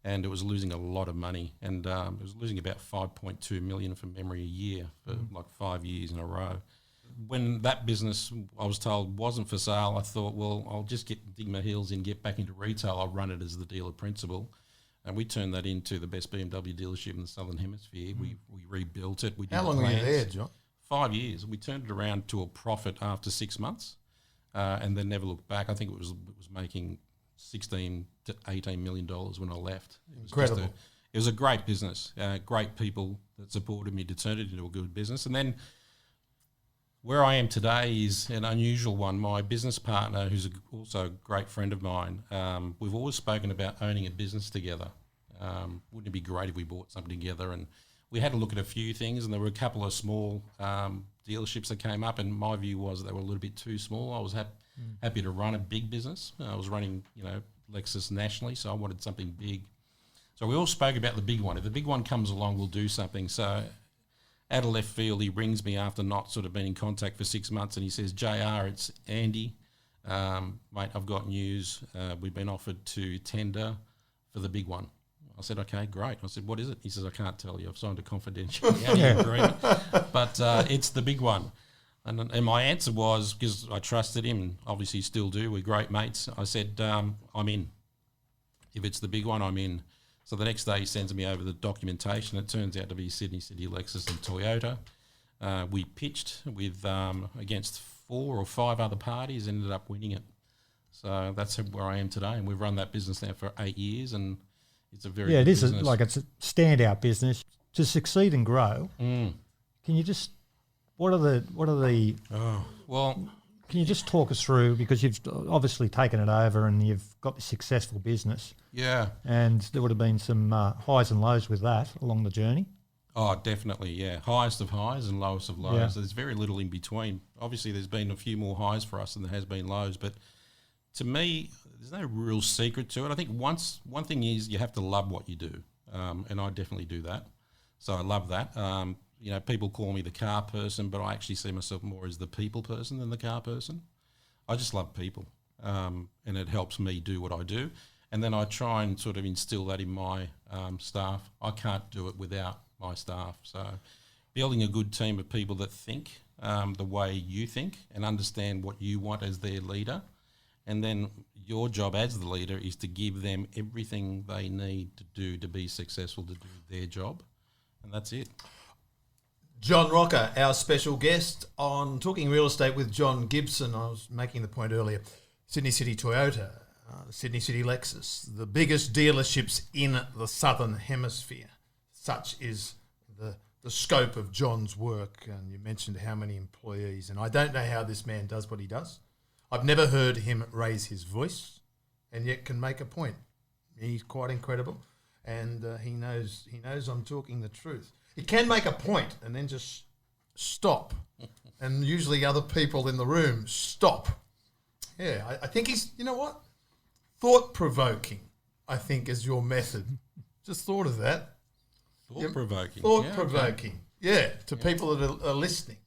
And it was losing a lot of money. And it was losing about 5.2 million from memory a year for like 5 years in a row. When that business, I was told, wasn't for sale, I thought, well, I'll just dig my heels in, get back into retail. I'll run it as the dealer principal. And we turned that into the best BMW dealership in the Southern Hemisphere. We rebuilt it. How long were you there, John? 5 years. We turned it around to a profit after 6 months, and then never looked back. I think it was making $16 to $18 million when I left. It was incredible. It was a great business. Great people that supported me to turn it into a good business. And then where I am today is an unusual one. My business partner, who's also a great friend of mine, we've always spoken about owning a business together. Wouldn't it be great if we bought something together? And we had a look at a few things, and there were a couple of small dealerships that came up, and my view was they were a little bit too small. I was happy to run a big business. I was running, Lexus nationally, so I wanted something big. So we all spoke about the big one. If the big one comes along, we'll do something. So out of left field, he rings me after not sort of been in contact for 6 months, and he says, JR, it's Andy. Mate, I've got news. We've been offered to tender for the big one. I said, okay, great. I said, what is it? He says, I can't tell you. I've signed a confidentiality agreement, but it's the big one. And my answer was, because I trusted him, and obviously still do, we're great mates, I said, I'm in. If it's the big one, I'm in. So the next day he sends me over the documentation. It turns out to be Sydney City Lexus and Toyota. We pitched with against 4 or 5 other parties, ended up winning it. So that's where I am today, and we've run that business now for 8 years, and it's a very good business. It's a standout business. To succeed and grow, can you just what are the can you just talk us through, because you've obviously taken it over and you've got this successful business. Yeah. And there would have been some highs and lows with that along the journey. Oh, definitely, yeah. Highest of highs and lowest of lows. Yeah. There's very little in between. Obviously, there's been a few more highs for us than there has been lows, but to me, there's no real secret to it. I think one thing is you have to love what you do, and I definitely do that. So I love that. People call me the car person, but I actually see myself more as the people person than the car person. I just love people, and it helps me do what I do. And then I try and sort of instill that in my staff. I can't do it without my staff. So building a good team of people that think the way you think and understand what you want as their leader. And then your job as the leader is to give them everything they need to do to be successful, to do their job. And that's it. John Roca, our special guest on Talking Real Estate with John Gibson. I was making the point earlier, Sydney City Toyota. Sydney City Lexus, the biggest dealerships in the Southern Hemisphere. Such is the scope of John's work, and you mentioned how many employees, and I don't know how this man does what he does. I've never heard him raise his voice, and yet can make a point. He's quite incredible, and he knows I'm talking the truth. He can make a point and then just stop, and usually other people in the room stop. Yeah, I think he's, you know what? Thought-provoking, I think, is your method. Just thought of that. Thought-provoking. Thought-provoking. Yeah, to people that are listening.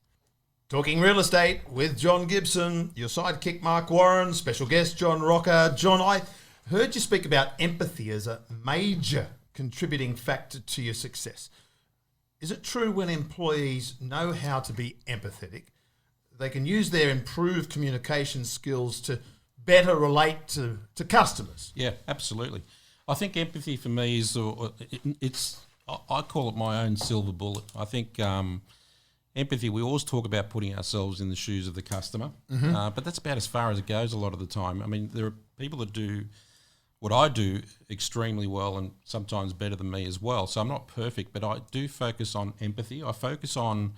Talking real estate with John Gibson, your sidekick Mark Warren, special guest John Roca. John, I heard you speak about empathy as a major contributing factor to your success. Is it true when employees know how to be empathetic, they can use their improved communication skills to better relate to customers? Yeah, absolutely. I think empathy for me is I call it my own silver bullet. I think empathy, we always talk about putting ourselves in the shoes of the customer, but that's about as far as it goes a lot of the time. I mean, there are people that do what I do extremely well and sometimes better than me as well. So I'm not perfect, but I do focus on empathy. I focus on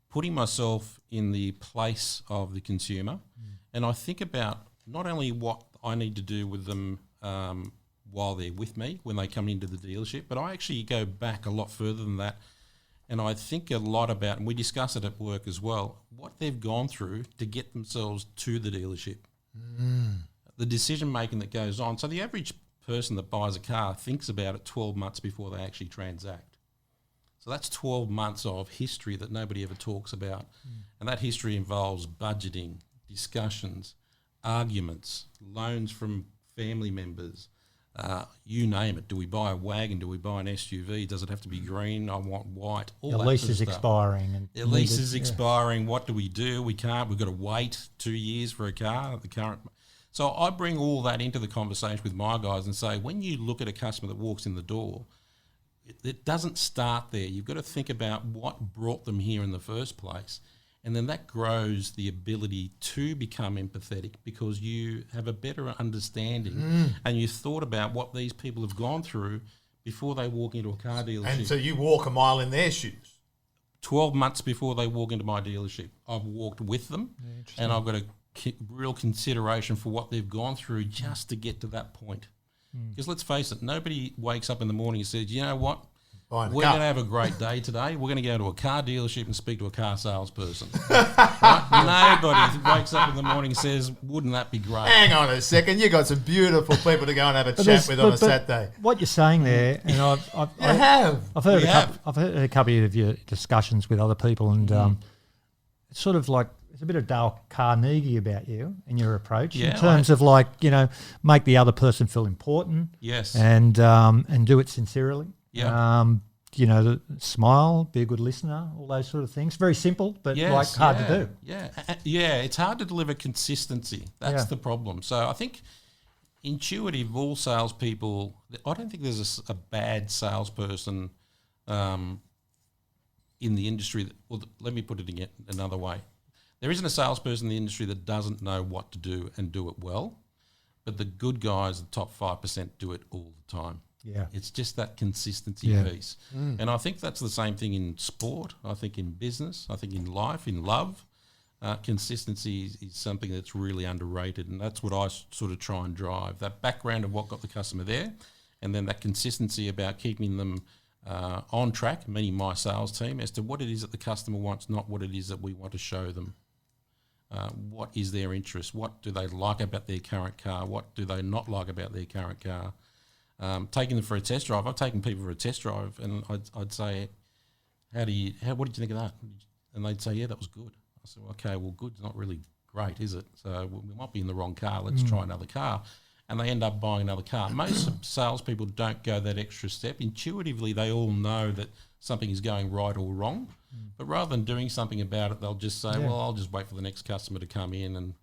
putting myself in the place of the consumer, and I think about not only what I need to do with them while they're with me, when they come into the dealership, but I actually go back a lot further than that. And I think a lot about, and we discuss it at work as well, what they've gone through to get themselves to the dealership. The decision making that goes on. So the average person that buys a car thinks about it 12 months before they actually transact. So that's 12 months of history that nobody ever talks about. And that history involves budgeting, discussions, arguments, loans from family members, you name it. Do we buy a wagon? Do we buy an SUV? Does it have to be green? I want white. All the that lease sort of is stuff. expiring. The lease is expiring. What do? We can't. We've got to wait 2 years for a car. The current. So I bring all that into the conversation with my guys and say, when you look at a customer that walks in the door, it doesn't start there. You've got to think about what brought them here in the first place. And then that grows the ability to become empathetic because you have a better understanding and you've thought about what these people have gone through before they walk into a car dealership. And so you walk a mile in their shoes. 12 months before they walk into my dealership, I've walked with them and I've got a real consideration for what they've gone through just to get to that point. Because let's face it, nobody wakes up in the morning and says, you know what? We're going to have a great day today. We're going to go to a car dealership and speak to a car salesperson. Right? Nobody wakes up in the morning and says, wouldn't that be great? Hang on a second. You got some beautiful people to go and have a chat with on a Saturday. What you're saying there, and I've heard a couple of your discussions with other people, and it's sort of like there's a bit of Dale Carnegie about you and your approach in terms of like, you know, make the other person feel important. Yes. And do it sincerely. Yeah. You know, smile, be a good listener, all those sort of things. Very simple, but hard to do. Yeah, it's hard to deliver consistency. That's the problem. So I think intuitive, all salespeople, I don't think there's a bad salesperson in the industry. Let me put it again another way. There isn't a salesperson in the industry that doesn't know what to do and do it well, but the good guys, the top 5%, do it all the time. Yeah, it's just that consistency piece. And I think that's the same thing in sport. I think in business. I think in life, in love. Consistency is something that's really underrated, and that's what I sort of try and drive. That background of what got the customer there, and then that consistency about keeping them on track, meaning my sales team, as to what it is that the customer wants, not what it is that we want to show them. What is their interest? What do they like about their current car? What do they not like about their current car? Taking them for a test drive. I've taken people for a test drive, and I'd say, what did you think of that? And they'd say, yeah, that was good. I said, okay, well, good's not really great, is it? So we might be in the wrong car. Let's try another car. And they end up buying another car. Most salespeople don't go that extra step. Intuitively, they all know that something is going right or wrong. But rather than doing something about it, they'll just say, well, I'll just wait for the next customer to come in and,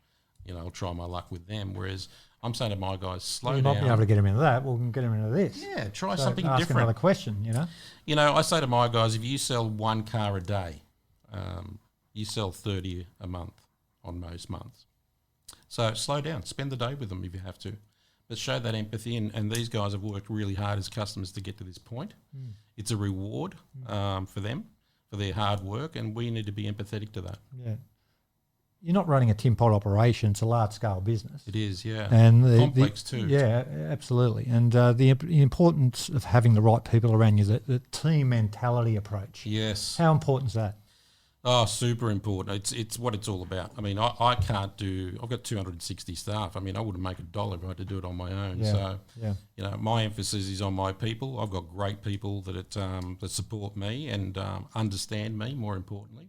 you know, I'll try my luck with them. Whereas I'm saying to my guys, slow down. You might be able to get them into that. We'll get them into this. Yeah, try something ask different. Another question, you know? You know, I say to my guys, if you sell one car a day, you sell 30 a month on most months. So slow down. Spend the day with them if you have to. but show that empathy. And these guys have worked really hard as customers to get to this point. It's a reward for them, for their hard work, and we need to be empathetic to that. Yeah. You're not running a tin pot operation; it's a large-scale business. It is, yeah, and complex too. Yeah, absolutely. And the importance of having the right people around you, the team mentality approach. Yes. How important is that? Oh, super important. It's what it's all about. I mean, I can't do. I've got 260 staff. I mean, I wouldn't make a dollar if I had to do it on my own. Yeah. So, yeah. you know, my emphasis is on my people. I've got great people that support me and understand me. More importantly,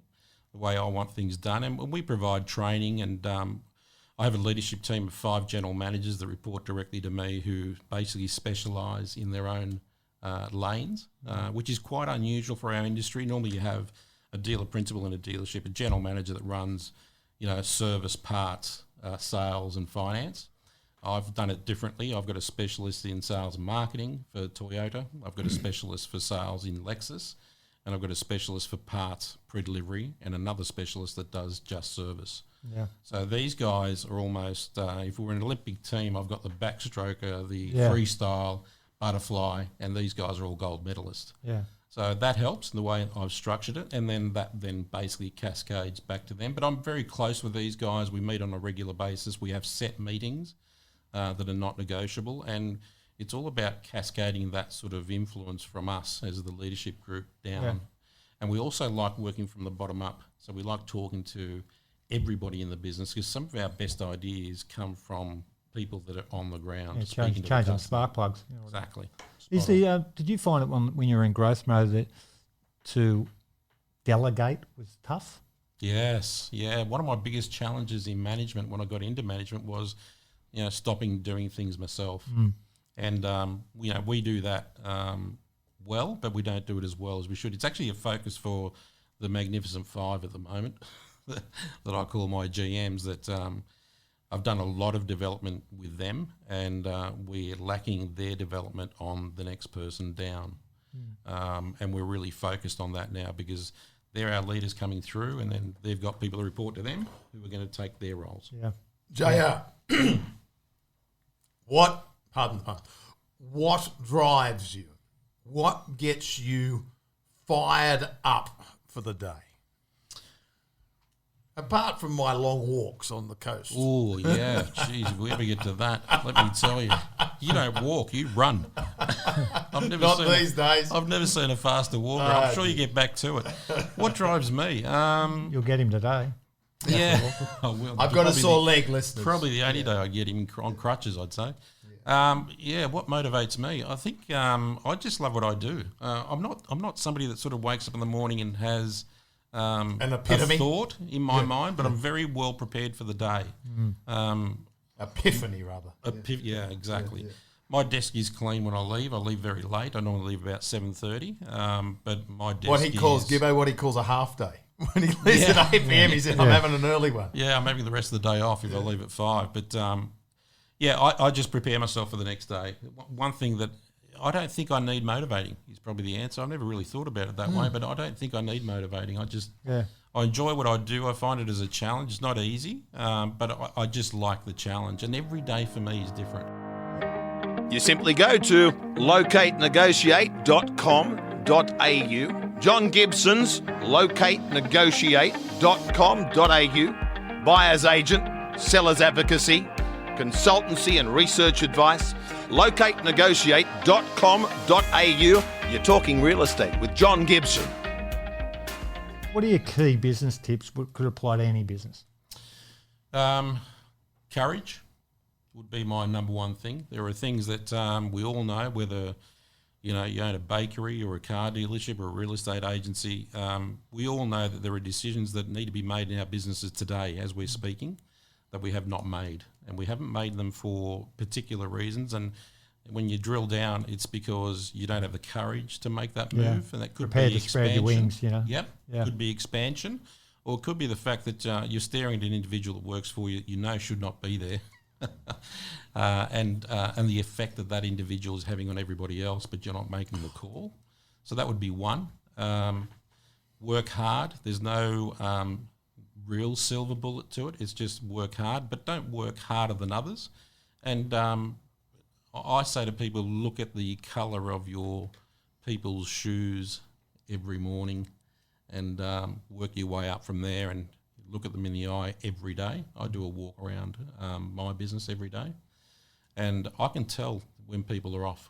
the way I want things done, and we provide training. And I have a leadership team of 5 general managers that report directly to me, who basically specialise in their own lanes, which is quite unusual for our industry. Normally, you have a dealer principal in a dealership, a general manager that runs, you know, service, parts, sales and finance. I've done it differently. I've got a specialist in sales and marketing for Toyota. I've got a specialist for sales in Lexus, and I've got a specialist for parts pre-delivery, and another specialist that does just service. Yeah. So these guys are almost, if we're an Olympic team, I've got the backstroker, the freestyle, butterfly, and these guys are all gold medalists. Yeah. So that helps in the way I've structured it, and then that basically cascades back to them. But I'm very close with these guys. We meet on a regular basis. We have set meetings that are not negotiable, and it's all about cascading that sort of influence from us as the leadership group down. Yeah. And we also like working from the bottom up. So we like talking to everybody in the business, because some of our best ideas come from people that are on the ground. Yeah, changing spark plugs. You know, exactly. Is did you find it when you were in growth mode that to delegate was tough? Yes, yeah. One of my biggest challenges in management when I got into management was, you know, stopping doing things myself. And you know, we do that well, but we don't do it as well as we should. It's actually a focus for the Magnificent Five at the moment that I call my GMs. That I've done a lot of development with them, and we're lacking their development on the next person down. And we're really focused on that now, because they're our leaders coming through, and then they've got people to report to them who are going to take their roles. Yeah. JR, what drives you? What gets you fired up for the day? Apart from my long walks on the coast. Oh, yeah. Jeez, if we ever get to that, let me tell you. You don't walk, you run. Not these days. I've never seen a faster walker. I'm sure you get back to it. What drives me? You'll get him today. Yeah. I will. I've got a sore leg, listeners. Probably the only day I get him on crutches, I'd say. What motivates me? I think I just love what I do. I'm not somebody that sort of wakes up in the morning and has an a thought in my mind, but I'm very well prepared for the day. Epiphany, rather. Yeah, exactly. Yeah. My desk is clean when I leave. I leave very late. I normally leave about 7:30. But my desk what he calls a half day. When he leaves at 8 p.m, he said, I'm having an early one. Yeah, I'm having the rest of the day off if I leave at 5. But I just prepare myself for the next day. One thing that I don't think I need motivating is probably the answer. I've never really thought about it that way, but I don't think I need motivating. I enjoy what I do. I find it as a challenge. It's not easy, but I just like the challenge. And every day for me is different. You simply go to locatenegotiate.com.au. John Gibson's locatenegotiate.com.au. Buyer's agent, seller's advocacy, consultancy and research advice. locatenegotiate.com.au. You're talking real estate with John Gibson. What are your key business tips that could apply to any business? Courage would be my number one thing. There are things that we all know, whether you own a bakery or a car dealership or a real estate agency, we all know that there are decisions that need to be made in our businesses today as we're speaking that we have not made. And we haven't made them for particular reasons. And when you drill down, it's because you don't have the courage to make that move. And that could be expansion. Spread your wings, Yep. Yeah. Could be expansion. Or it could be the fact that you're staring at an individual that works for you, should not be there. And the effect that individual is having on everybody else, but you're not making the call. So that would be one. Work hard. There's no real silver bullet to it. It's just work hard, but don't work harder than others. And I say to people, look at the colour of your people's shoes every morning and work your way up from there and look at them in the eye every day. I do a walk around my business every day, and I can tell when people are off.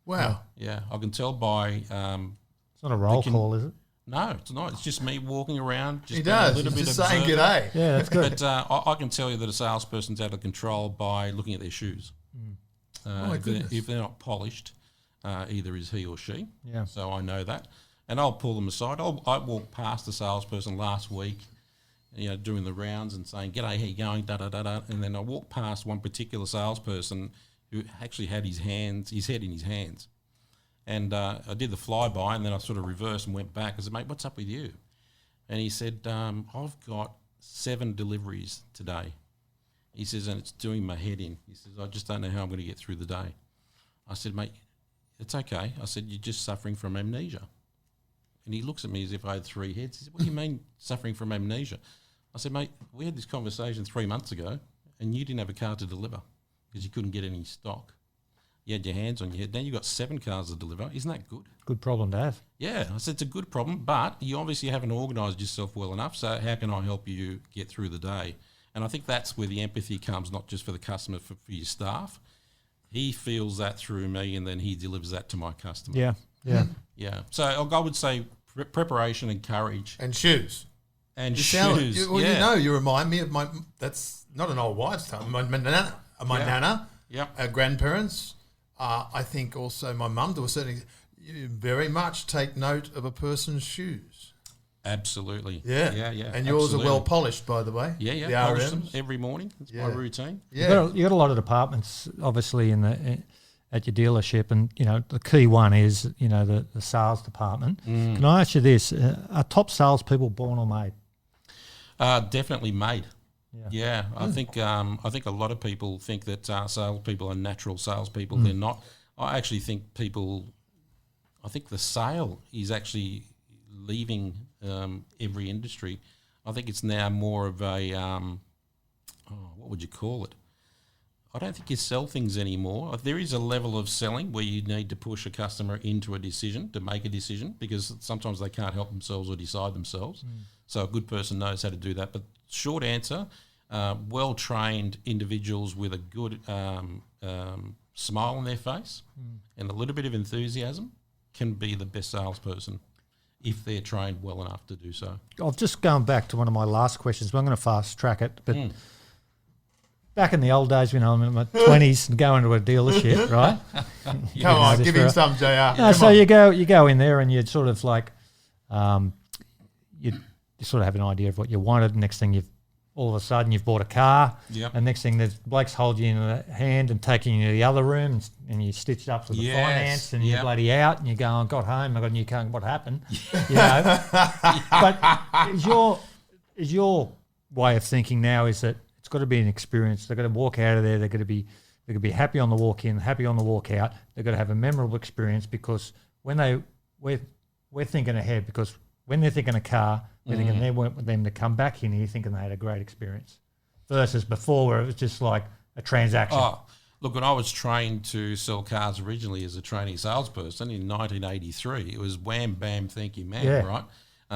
Wow. Yeah, I can tell by... it's not a roll call, is it? No, it's not. It's just me walking around. Just He does. A little He's bit just saying observant. g'day. Yeah, that's good. But I can tell you that a salesperson's out of control by looking at their shoes. My goodness. If they're not polished, either is he or she. Yeah. So I know that. And I'll pull them aside. I walked past a salesperson last week, doing the rounds and saying, "G'day, how you going?" Da-da-da-da. And then I walked past one particular salesperson who actually had his head in his hands. And I did the flyby, and then I sort of reversed and went back. I said, "Mate, what's up with you?" And he said, "I've got 7 deliveries today." He says, "and it's doing my head in." He says, "I just don't know how I'm going to get through the day." I said, "Mate, it's okay." I said, "You're just suffering from amnesia." And he looks at me as if I had 3 heads. He said, "What do you mean suffering from amnesia?" I said, "Mate, we had this conversation 3 months ago, and you didn't have a car to deliver because you couldn't get any stock. You had your hands on your head. Now you've got 7 cars to deliver. Isn't that good?" Good problem to have. Yeah, I said, it's a good problem, but you obviously haven't organised yourself well enough, so how can I help you get through the day? And I think that's where the empathy comes, not just for the customer, for your staff. He feels that through me, and then he delivers that to my customer. Yeah, yeah. Yeah. So I would say preparation and courage. And shoes. And You shoes. you remind me of that's not an old wives' tale, my nana, our grandparents. I think also my mum, to a certain extent, you very much take note of a person's shoes. Absolutely. Yeah. And yours absolutely. are well polished, by the way. Yeah. The Polish RMs. them every morning. It's my routine. Yeah. You got a lot of departments, obviously, at your dealership, and the key one is the sales department. Can I ask you this: are top salespeople born or made? Definitely made. Yeah. I think a lot of people think that salespeople are natural salespeople. They're not. I actually think I think the sale is actually leaving every industry. I think it's now more of a what would you call it? I don't think you sell things anymore. There is a level of selling where you need to push a customer into a decision, to make a decision, because sometimes they can't help themselves or decide themselves. So a good person knows how to do that. But short answer, well-trained individuals with a good smile on their face and a little bit of enthusiasm can be the best salesperson if they're trained well enough to do so. I've just gone back to one of my last questions, but I'm going to fast track it. But back in the old days when I'm in my 20s and go into a dealership, right? Come on, give him some, JR. No, so you go in there and you'd sort of like, you sort of have an idea of what you wanted. Next thing all of a sudden you've bought a car. Yep. And next thing there's blokes hold you in the hand and taking you to the other room and you stitched up with the finance and you're bloody out and you go, I got home, I got a new car, what happened? But is your way of thinking now is that it's got to be an experience. They've got to walk out of there. They're going to be happy on the walk in, happy on the walk out. They've got to have a memorable experience because we're thinking ahead, because when they're thinking a car, we're thinking they want them to come back in here thinking they had a great experience, versus before where it was just like a transaction. Oh, look, when I was trained to sell cars originally as a trainee salesperson in 1983, it was wham, bam, thank you, ma'am, right?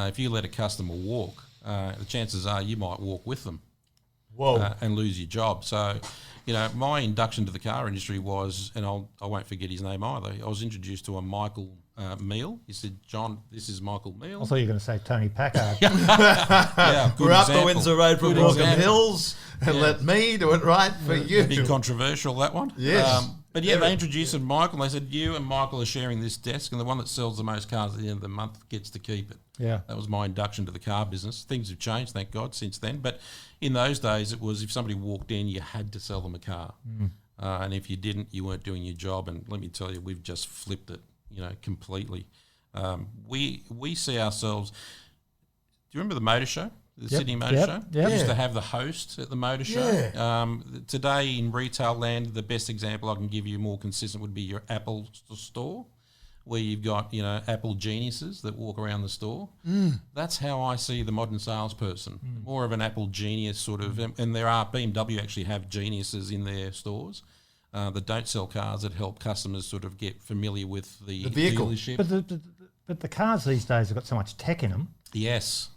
If you let a customer walk, the chances are you might walk with them. Whoa. And lose your job. So, my induction to the car industry was, and I won't forget his name either, I was introduced to a Michael Meal. He said, "John, this is Michael Meal." I thought you were going to say Tony Packard. Yeah, good We're up the example. Windsor Road from Good Roca example. Hills and let me do it right for you. A bit controversial, that one. Yes. But they introduced Michael. They said, you and Michael are sharing this desk, and the one that sells the most cars at the end of the month gets to keep it. Yeah. That was my induction to the car business. Things have changed, thank God, since then. But in those days, it was if somebody walked in, you had to sell them a car. And if you didn't, you weren't doing your job. And let me tell you, we've just flipped it, completely. We see ourselves. Do you remember the motor show? The Sydney Motor Show? Yep. We used to have the host at the motor show. Today in retail land, the best example I can give you more consistent would be your Apple store, where you've got, Apple geniuses that walk around the store. That's how I see the modern salesperson, more of an Apple genius sort of, and there are, BMW actually have geniuses in their stores. that don't sell cars that help customers sort of get familiar with the vehicle. dealership. But the cars these days have got so much tech in them. Yes.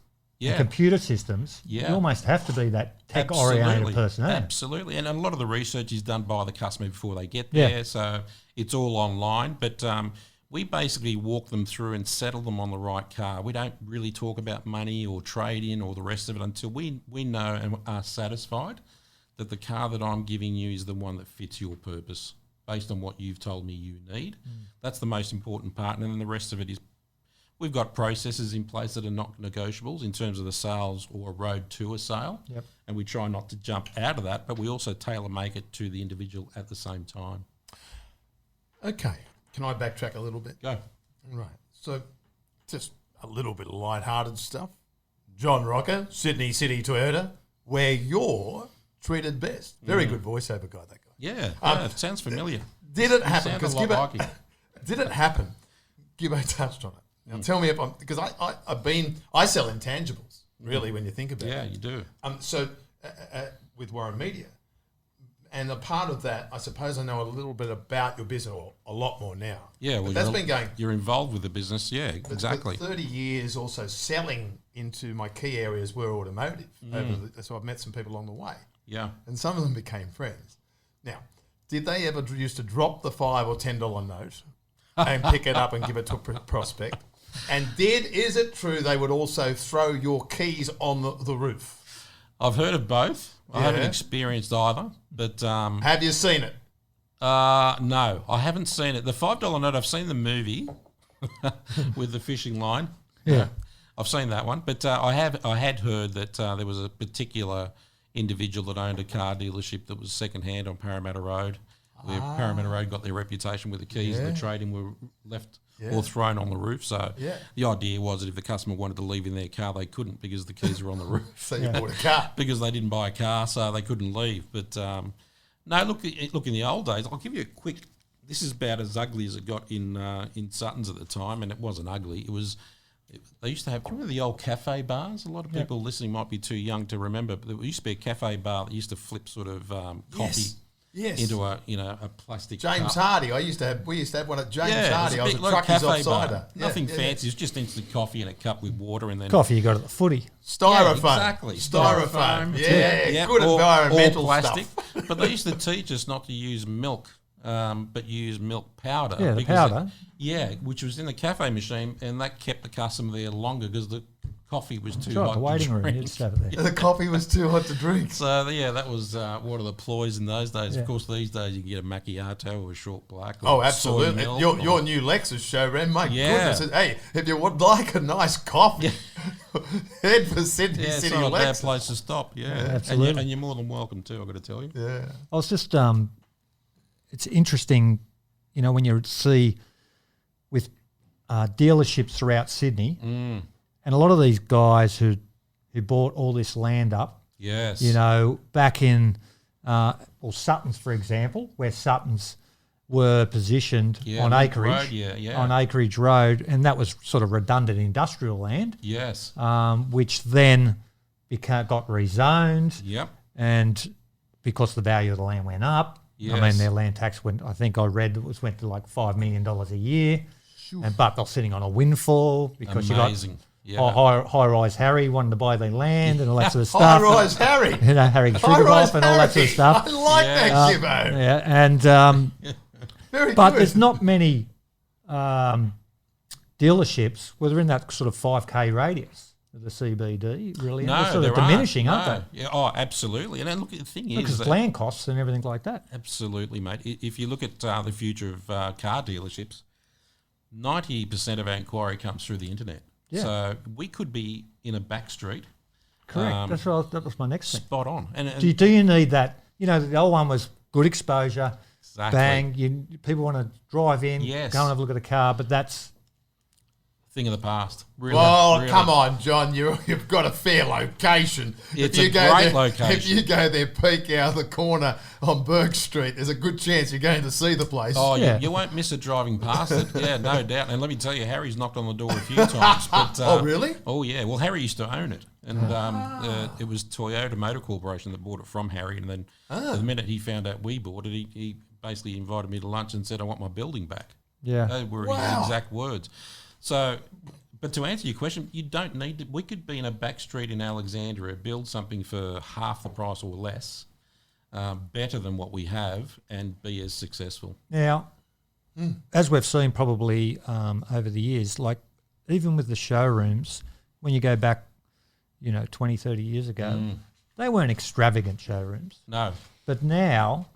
And Yeah. computer systems. Yeah. You almost have to be that tech-oriented person. Eh? Absolutely. And a lot of the research is done by the customer before they get there. Yeah. So it's all online. But we basically walk them through and settle them on the right car. We don't really talk about money or trade-in or the rest of it until we know and are satisfied that the car that I'm giving you is the one that fits your purpose based on what you've told me you need. That's the most important part. And then the rest of it is we've got processes in place that are not negotiables in terms of the sales or road to a sale. Yep. And we try not to jump out of that, but we also tailor make it to the individual at the same time. Okay. Can I backtrack a little bit? Go. Right. So just a little bit of light-hearted stuff. John Roca, Sydney City Toyota, where you're treated best. Very good voiceover guy, that guy. Yeah, it sounds familiar. Did it happen? Sound a Because lot like him. did it happen? Gibbo touched on it. Now tell me if I'm, because I sell intangibles, really, when you think about Yeah, it. you do. So with Warren Media, and a part of that, I suppose I know a little bit about your business, or a lot more now. Yeah, well, but that's been going. You're involved with the business, yeah, But exactly. 30 years also selling into my key areas were automotive. So I've met some people along the way, Yeah. and some of them became friends. Now, did they ever used to drop the $5 or $10 note and pick it up and give it to a prospect? And is it true they would also throw your keys on the roof? I've heard of both. I haven't Yeah. experienced either, but Have you seen it? no, I haven't seen it. The $5 note, I've seen the movie with the fishing line. Yeah. I've seen that one, but I had heard that there was a particular individual that owned a car dealership that was second-hand on Parramatta Road, where Parramatta Road got their reputation with the keys and the trading were left or thrown on the roof. So the idea was that if the customer wanted to leave in their car, they couldn't because the keys were on the roof. So you bought a car. Because they didn't buy a car, so they couldn't leave. But no, look, in the old days, I'll give you a quick. This is about as ugly as it got in Sutton's at the time, and it wasn't ugly. It was. They used to have. Do you remember the old cafe bars? A lot of people listening might be too young to remember, but there used to be a cafe bar that used to flip sort of coffee into a plastic James cup. Hardy. We used to have one at James Yeah, Hardy. I was a like truckie's cafe bar. offsider. Nothing fancy. It's just instant coffee in a cup with water and then Coffee you got at the footy. Styrofoam. exactly. Styrofoam. Yeah, good or environmental plastic. stuff. But they used to teach us not to use milk, but use milk powder. Yeah, the because powder. which was in the cafe machine, and that kept the customer there longer because the coffee was too Sure, hot the to waiting room. drink. You just have it there. The coffee was too hot to drink. So that was one of the ploys in those days. Of course, these days you can get a macchiato or a short black. Or Oh, soy absolutely. milk Your or- new Lexus showroom, my Yeah. goodness. Hey, if you would like a nice coffee, head for Sydney Yeah, it's City not a bad Lexus. place to stop. Yeah, absolutely. And you're more than welcome too. I've got to tell you. Yeah. I was just, it's interesting, when you see with dealerships throughout Sydney, and a lot of these guys who bought all this land up, Yes. back in, Sutton's, for example, where Sutton's were positioned Yeah, on Link acreage, Road, on acreage road, and that was sort of redundant industrial land, Yes. which then got rezoned. Yep. And because the value of the land went up, I mean, Yes. their land tax went, I think I read it went to like $5 million a year. But they're sitting on a windfall because Amazing. you got high-rise Harry wanting to buy their land and all that sort of stuff. High-rise Harry. Harry Sugarloaf and all that sort of stuff. I like that, Gibbo. Yeah, and Very but good. there's not many dealerships where they're in that sort of 5K radius of the CBD, really. No, they're sort there of diminishing, aren't. aren't they? Yeah, oh, absolutely. And then look, the thing is, Because that- land costs and everything like that. absolutely, mate. If you look at the future of car dealerships, 90% of our inquiry comes through the internet. Yeah. So we could be in a back street. Correct. That was my next thing. Spot on. And Do you need that? The old one was good exposure, Exactly. bang. People want to drive in, Yes. go and have a look at a car, but that's thing of the past. Really, Well, really. come on, John. You've got a fair location. It's If you a go great there, location. If you go there, peek out the corner on Burke Street, there's a good chance you're going to see the place. Oh, Yeah. you won't miss it driving past it. Yeah, no doubt. And let me tell you, Harry's knocked on the door a few times. But, Oh, really? Oh, yeah. Well, Harry used to own it. And it was Toyota Motor Corporation that bought it from Harry. And then the minute he found out we bought it, he basically invited me to lunch and said, I want my building back. Yeah. They were his exact words. So, but to answer your question, you don't need to. We could be in a back street in Alexandria, build something for half the price or less, better than what we have, and be as successful. Now, as we've seen probably over the years, like even with the showrooms, when you go back, 20, 30 years ago, they weren't extravagant showrooms. No. But now,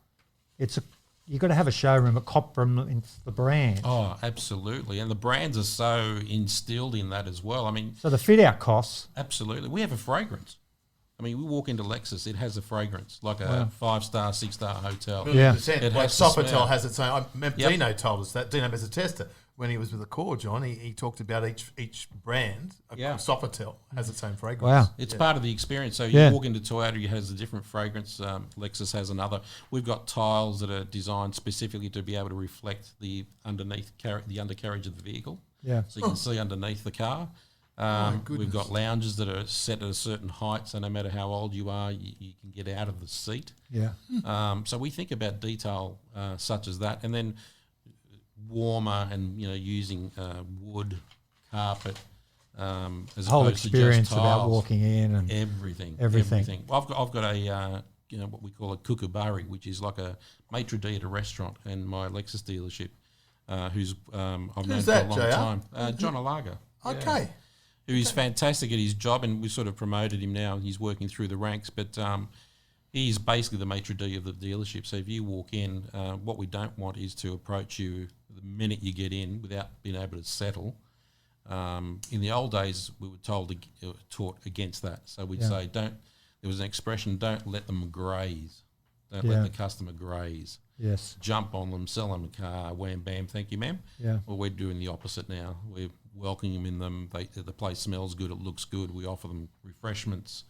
you've got to have a showroom that complements the brand. Oh, absolutely. And the brands are so instilled in that as well. I mean, so the fit out costs. Absolutely. We have a fragrance. I mean, we walk into Lexus, it has a fragrance, like a 5-star, 6-star hotel. Yeah. It Like has to Sofitel smell. has its own. I remember Dino told us that. Dino Mezzatesta, when he was with the Core, John, he talked about each brand. Sofitel has its own fragrance. Wow. It's part of the experience. So you walk into Toyota, it has a different fragrance. Lexus has another. We've got tiles that are designed specifically to be able to reflect the undercarriage of the vehicle. Yeah. So you can see underneath the car. We've got lounges that are set at a certain height, so no matter how old you are, you can get out of the seat. Yeah. So we think about detail such as that, and then warmer and using wood, carpet, as The whole opposed to experience just about tiles. walking in and Everything. Well, I've got a what we call a kookaburra, which is like a maitre d' at a restaurant, and my Lexus dealership, who's I've known for a long time, John Alaga. Okay. Yeah. Who's fantastic at his job, and we've sort of promoted him now. He's working through the ranks, but he's basically the maitre d' of the dealership. So if you walk in, what we don't want is to approach you the minute you get in without being able to settle. In the old days, we were taught against that. So we'd say, there was an expression, don't let them graze. Don't let the customer graze. yes. Jump on them, sell them a car, wham, bam, thank you, ma'am. Yeah. Well, we're doing the opposite now. We're welcoming them. The place smells good, it looks good. We offer them refreshments.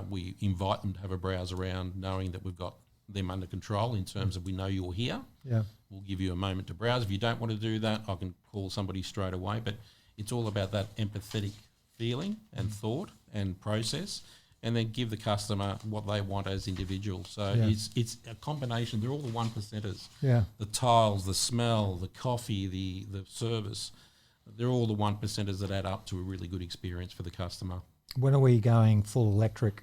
We invite them to have a browse around, knowing that we've got them under control in terms of we know you're here. Yeah. We'll give you a moment to browse. If you don't want to do that, I can call somebody straight away. But it's all about that empathetic feeling and thought and process, and then give the customer what they want as individuals. So it's a combination. They're all the 1%ers. Yeah. The tiles, the smell, the coffee, the service. They're all the 1%ers that add up to a really good experience for the customer. When are we going full electric?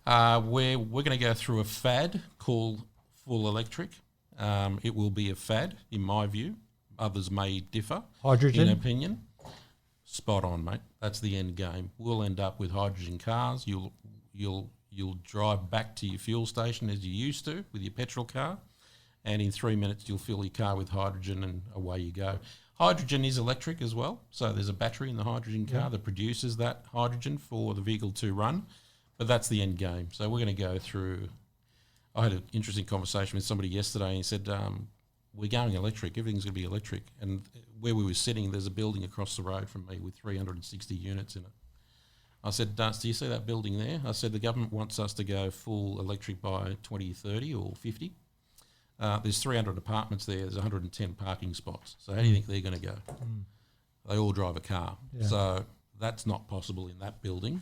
We're going to go through a fad called full electric. It will be a fad, in my view. Others may differ. Hydrogen? In opinion. Spot on, mate. That's the end game. We'll end up with hydrogen cars. You'll drive back to your fuel station as you used to with your petrol car, and in 3 minutes you'll fill your car with hydrogen and away you go. Hydrogen is electric as well, so there's a battery in the hydrogen car that produces that hydrogen for the vehicle to run, but that's the end game. So we're going to go through. I had an interesting conversation with somebody yesterday, and he said, we're going electric, everything's going to be electric. And where we were sitting, there's a building across the road from me with 360 units in it. I said, do you see that building there? I said, the government wants us to go full electric by 2030 or 50. There's 300 apartments there. There's 110 parking spots. So how do you think they're going to go? They all drive a car. Yeah. So that's not possible in that building.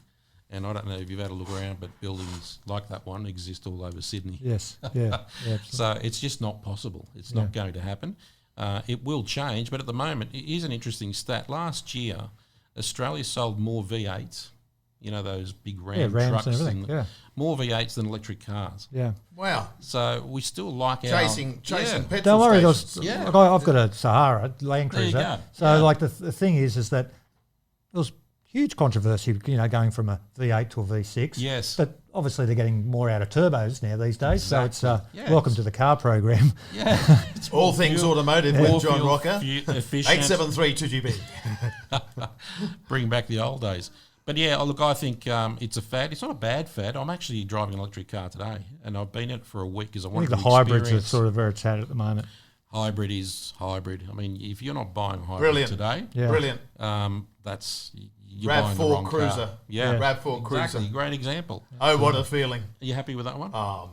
And I don't know if you've had a look around, but buildings like that one exist all over Sydney. Yes. Yeah. Yeah. So it's just not possible. It's not going to happen. It will change, but at the moment, it is an interesting stat. Last year, Australia sold more V8s, those big Rams trucks, and everything. more V8s than electric cars. Yeah. Wow. So we still like Chasing petrol Don't worry, stations. I've got a Sahara Land There you Cruiser. go. So the thing is that there was huge controversy, going from a V8 to a V6. Yes. But obviously they're getting more out of turbos now these days. Exactly. So it's Yeah, welcome to the car program. Yeah. It's All more things fuel- automotive more with John fuel Roca. efficient. 873 2GB. Bring back the old days. But yeah, look, I think it's a fad. It's not a bad fad. I'm actually driving an electric car today, and I've been in it for a week because I I wanted think to the hybrids are experience. sort of where it's at the moment. Hybrid is hybrid. I mean, if you're not buying hybrid Brilliant. today, Yeah. Brilliant. that's you're buying the RAV4 wrong Cruiser. car. Yeah, RAV4 exactly. Cruiser. Great example. Oh, what a feeling. Are you happy with that one? Oh,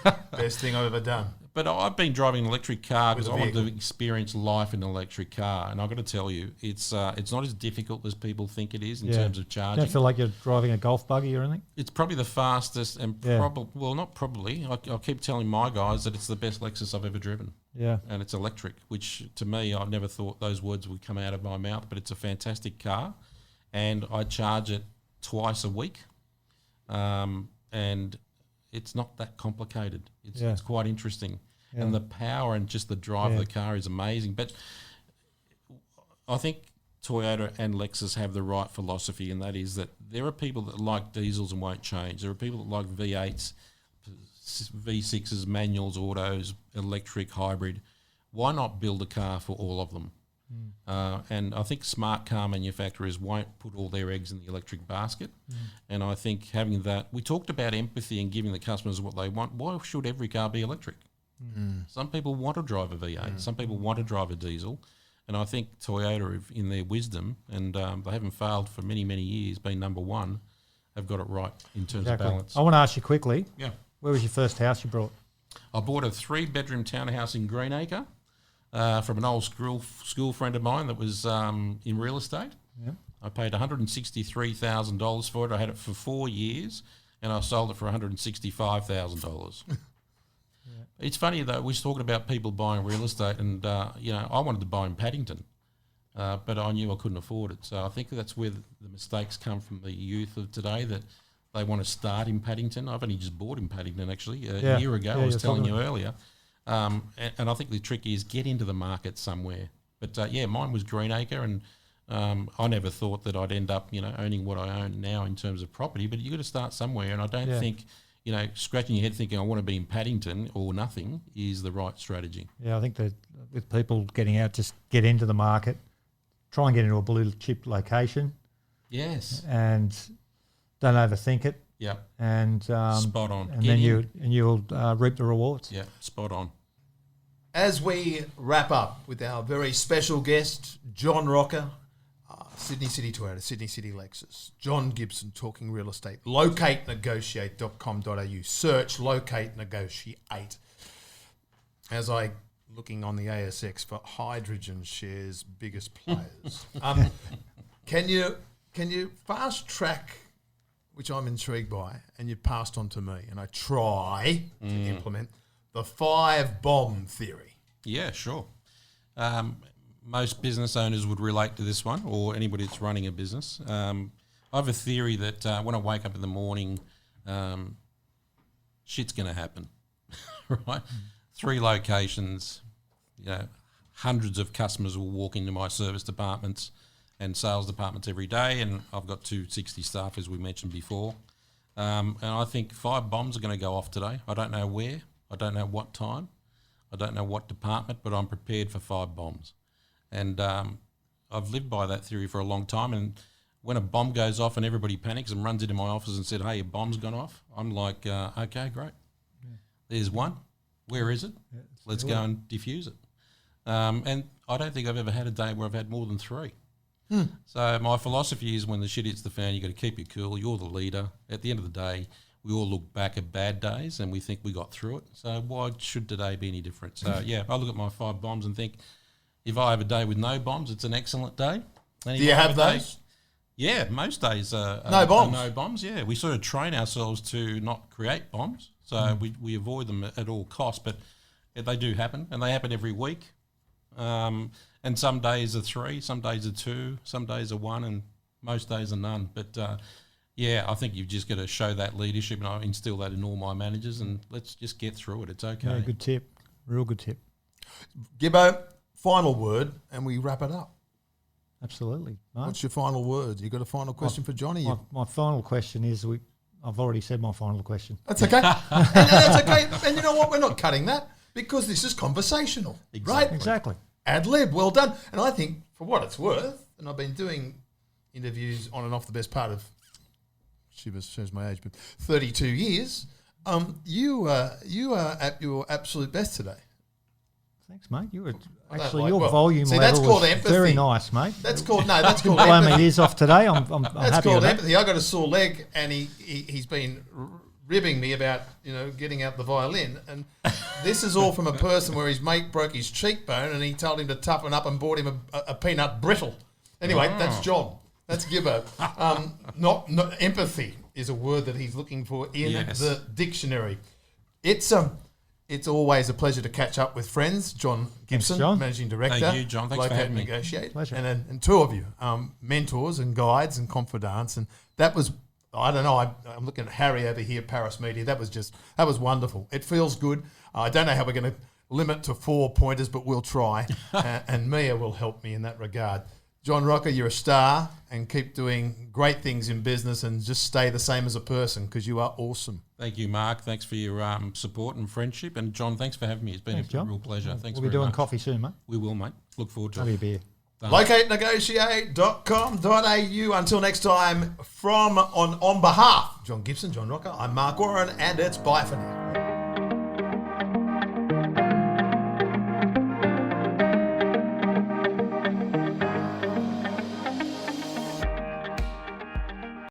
man. Best thing I've ever done. But I've been driving an electric car because With a I want to vehicle. experience life in an electric car, and I've got to tell you, it's not as difficult as people think it is in terms of charging. Don't feel like you're driving a golf buggy or anything? It's probably the fastest and not probably. I keep telling my guys that it's the best Lexus I've ever driven. Yeah. And it's electric, which to me, I never thought those words would come out of my mouth, but it's a fantastic car. And I charge it twice a week. And it's not that complicated. It's quite interesting. Yeah. And the power and just the drive of the car is amazing. But I think Toyota and Lexus have the right philosophy, and that is that there are people that like diesels and won't change. There are people that like V8s, V6s, manuals, autos, electric, hybrid. Why not build a car for all of them? And I think smart car manufacturers won't put all their eggs in the electric basket. And I think having that, we talked about empathy and giving the customers what they want. Why should every car be electric? Some people want to drive a V8. Some people want to drive a diesel. And I think Toyota, in their wisdom, and they haven't failed for many, many years, being number one, have got it right in terms of balance. I want to ask you quickly, Yeah. where was your first house you bought? I bought a 3-bedroom townhouse in Greenacre from an old school friend of mine that was in real estate. Yeah. I paid $163,000 for it. I had it for 4 years, and I sold it for $165,000. It's funny, though, we was talking about people buying real estate, and, I wanted to buy in Paddington, but I knew I couldn't afford it. So I think that's where the mistakes come from the youth of today, that they want to start in Paddington. I've only just bought in Paddington, actually, a year ago. I was telling you earlier. And I think the trick is get into the market somewhere. But, mine was Greenacre, and I never thought that I'd end up, owning what I own now in terms of property. But you've got to start somewhere, and I don't think, scratching your head thinking I want to be in Paddington or nothing is the right strategy. Yeah, I think that with people getting out, just get into the market, try and get into a blue chip location. Yes. And don't overthink it. Yeah. And spot on. And then you'll reap the rewards. Yeah, spot on. As we wrap up with our very special guest, John Roca, Sydney City Toyota, Sydney City Lexus, John Gibson, talking real estate, locatenegotiate.com.au, search Locate Negotiate. As I looking on the ASX for hydrogen shares biggest players. Can you fast track, which I'm intrigued by, and you've passed on to me, and I try to implement the 5 bomb theory. Yeah, sure. Most business owners would relate to this one, or anybody that's running a business. I have a theory that when I wake up in the morning, shit's going to happen, right? 3 locations, hundreds of customers will walk into my service departments and sales departments every day, and I've got 260 staff, as we mentioned before. And I think 5 bombs are going to go off today. I don't know where, I don't know what time, I don't know what department, but I'm prepared for 5 bombs. And I've lived by that theory for a long time, and when a bomb goes off and everybody panics and runs into my office and said, hey, a bomb's gone off, I'm like, okay, great. Yeah. There's one. Where is it? Yeah, let's go and defuse it. And I don't think I've ever had a day where I've had more than 3. So my philosophy is when the shit hits the fan, you got to keep it cool. You're the leader. At the end of the day, we all look back at bad days and we think we got through it. So why should today be any different? So, I look at my 5 bombs and think, if I have a day with no bombs, it's an excellent day. Do you have those? Yeah, most days no bombs. No bombs, yeah. We sort of train ourselves to not create bombs. So we avoid them at all costs, but they do happen, and they happen every week. And some days are 3, some days are 2, some days are 1, and most days are none. But, I think you've just got to show that leadership, and I instill that in all my managers, and let's just get through it. It's okay. Yeah, good tip. Real good tip. Gibbo, final word, and we wrap it up. Absolutely. Mark. What's your final word? You got a final question for Johnny? My final question is, I've already said my final question. That's okay. and that's okay. And you know what? We're not cutting that because this is conversational, right? Exactly. Ad lib, well done. And I think, for what it's worth, and I've been doing interviews on and off the best part of, shows my age, but 32 years. You are at your absolute best today. Thanks, mate. You were your volume level was empathy. Very nice, mate. That's called empathy. Blow my ears off today. I'm that's happy called with empathy. I got a sore leg, and he's been ribbing me about, getting out the violin. And this is all from a person where his mate broke his cheekbone and he told him to toughen up and bought him a peanut brittle. Anyway, That's John. That's Gibbo. Not empathy is a word that he's looking for in the dictionary. It's always a pleasure to catch up with friends. John Gibson, John. Managing Director. Thank you, John. Thanks for having me. Negotiate. Pleasure. And two of you, mentors and guides and confidants. And that was, I don't know, I'm looking at Harry over here, Paris Media. That was wonderful. It feels good. I don't know how we're going to limit to 4 pointers, but we'll try. And Mia will help me in that regard. John Roca, you're a star, and keep doing great things in business and just stay the same as a person because you are awesome. Thank you, Mark. Thanks for your support and friendship. And John, thanks for having me. It's been a real pleasure. Thanks We'll be very doing much. coffee soon, mate. We will, mate. Look forward to Maybe it. a beer. LocateNegotiate.com.au. Until next time, on behalf of John Gibson, John Roca, I'm Mark Warren, and it's bye for now.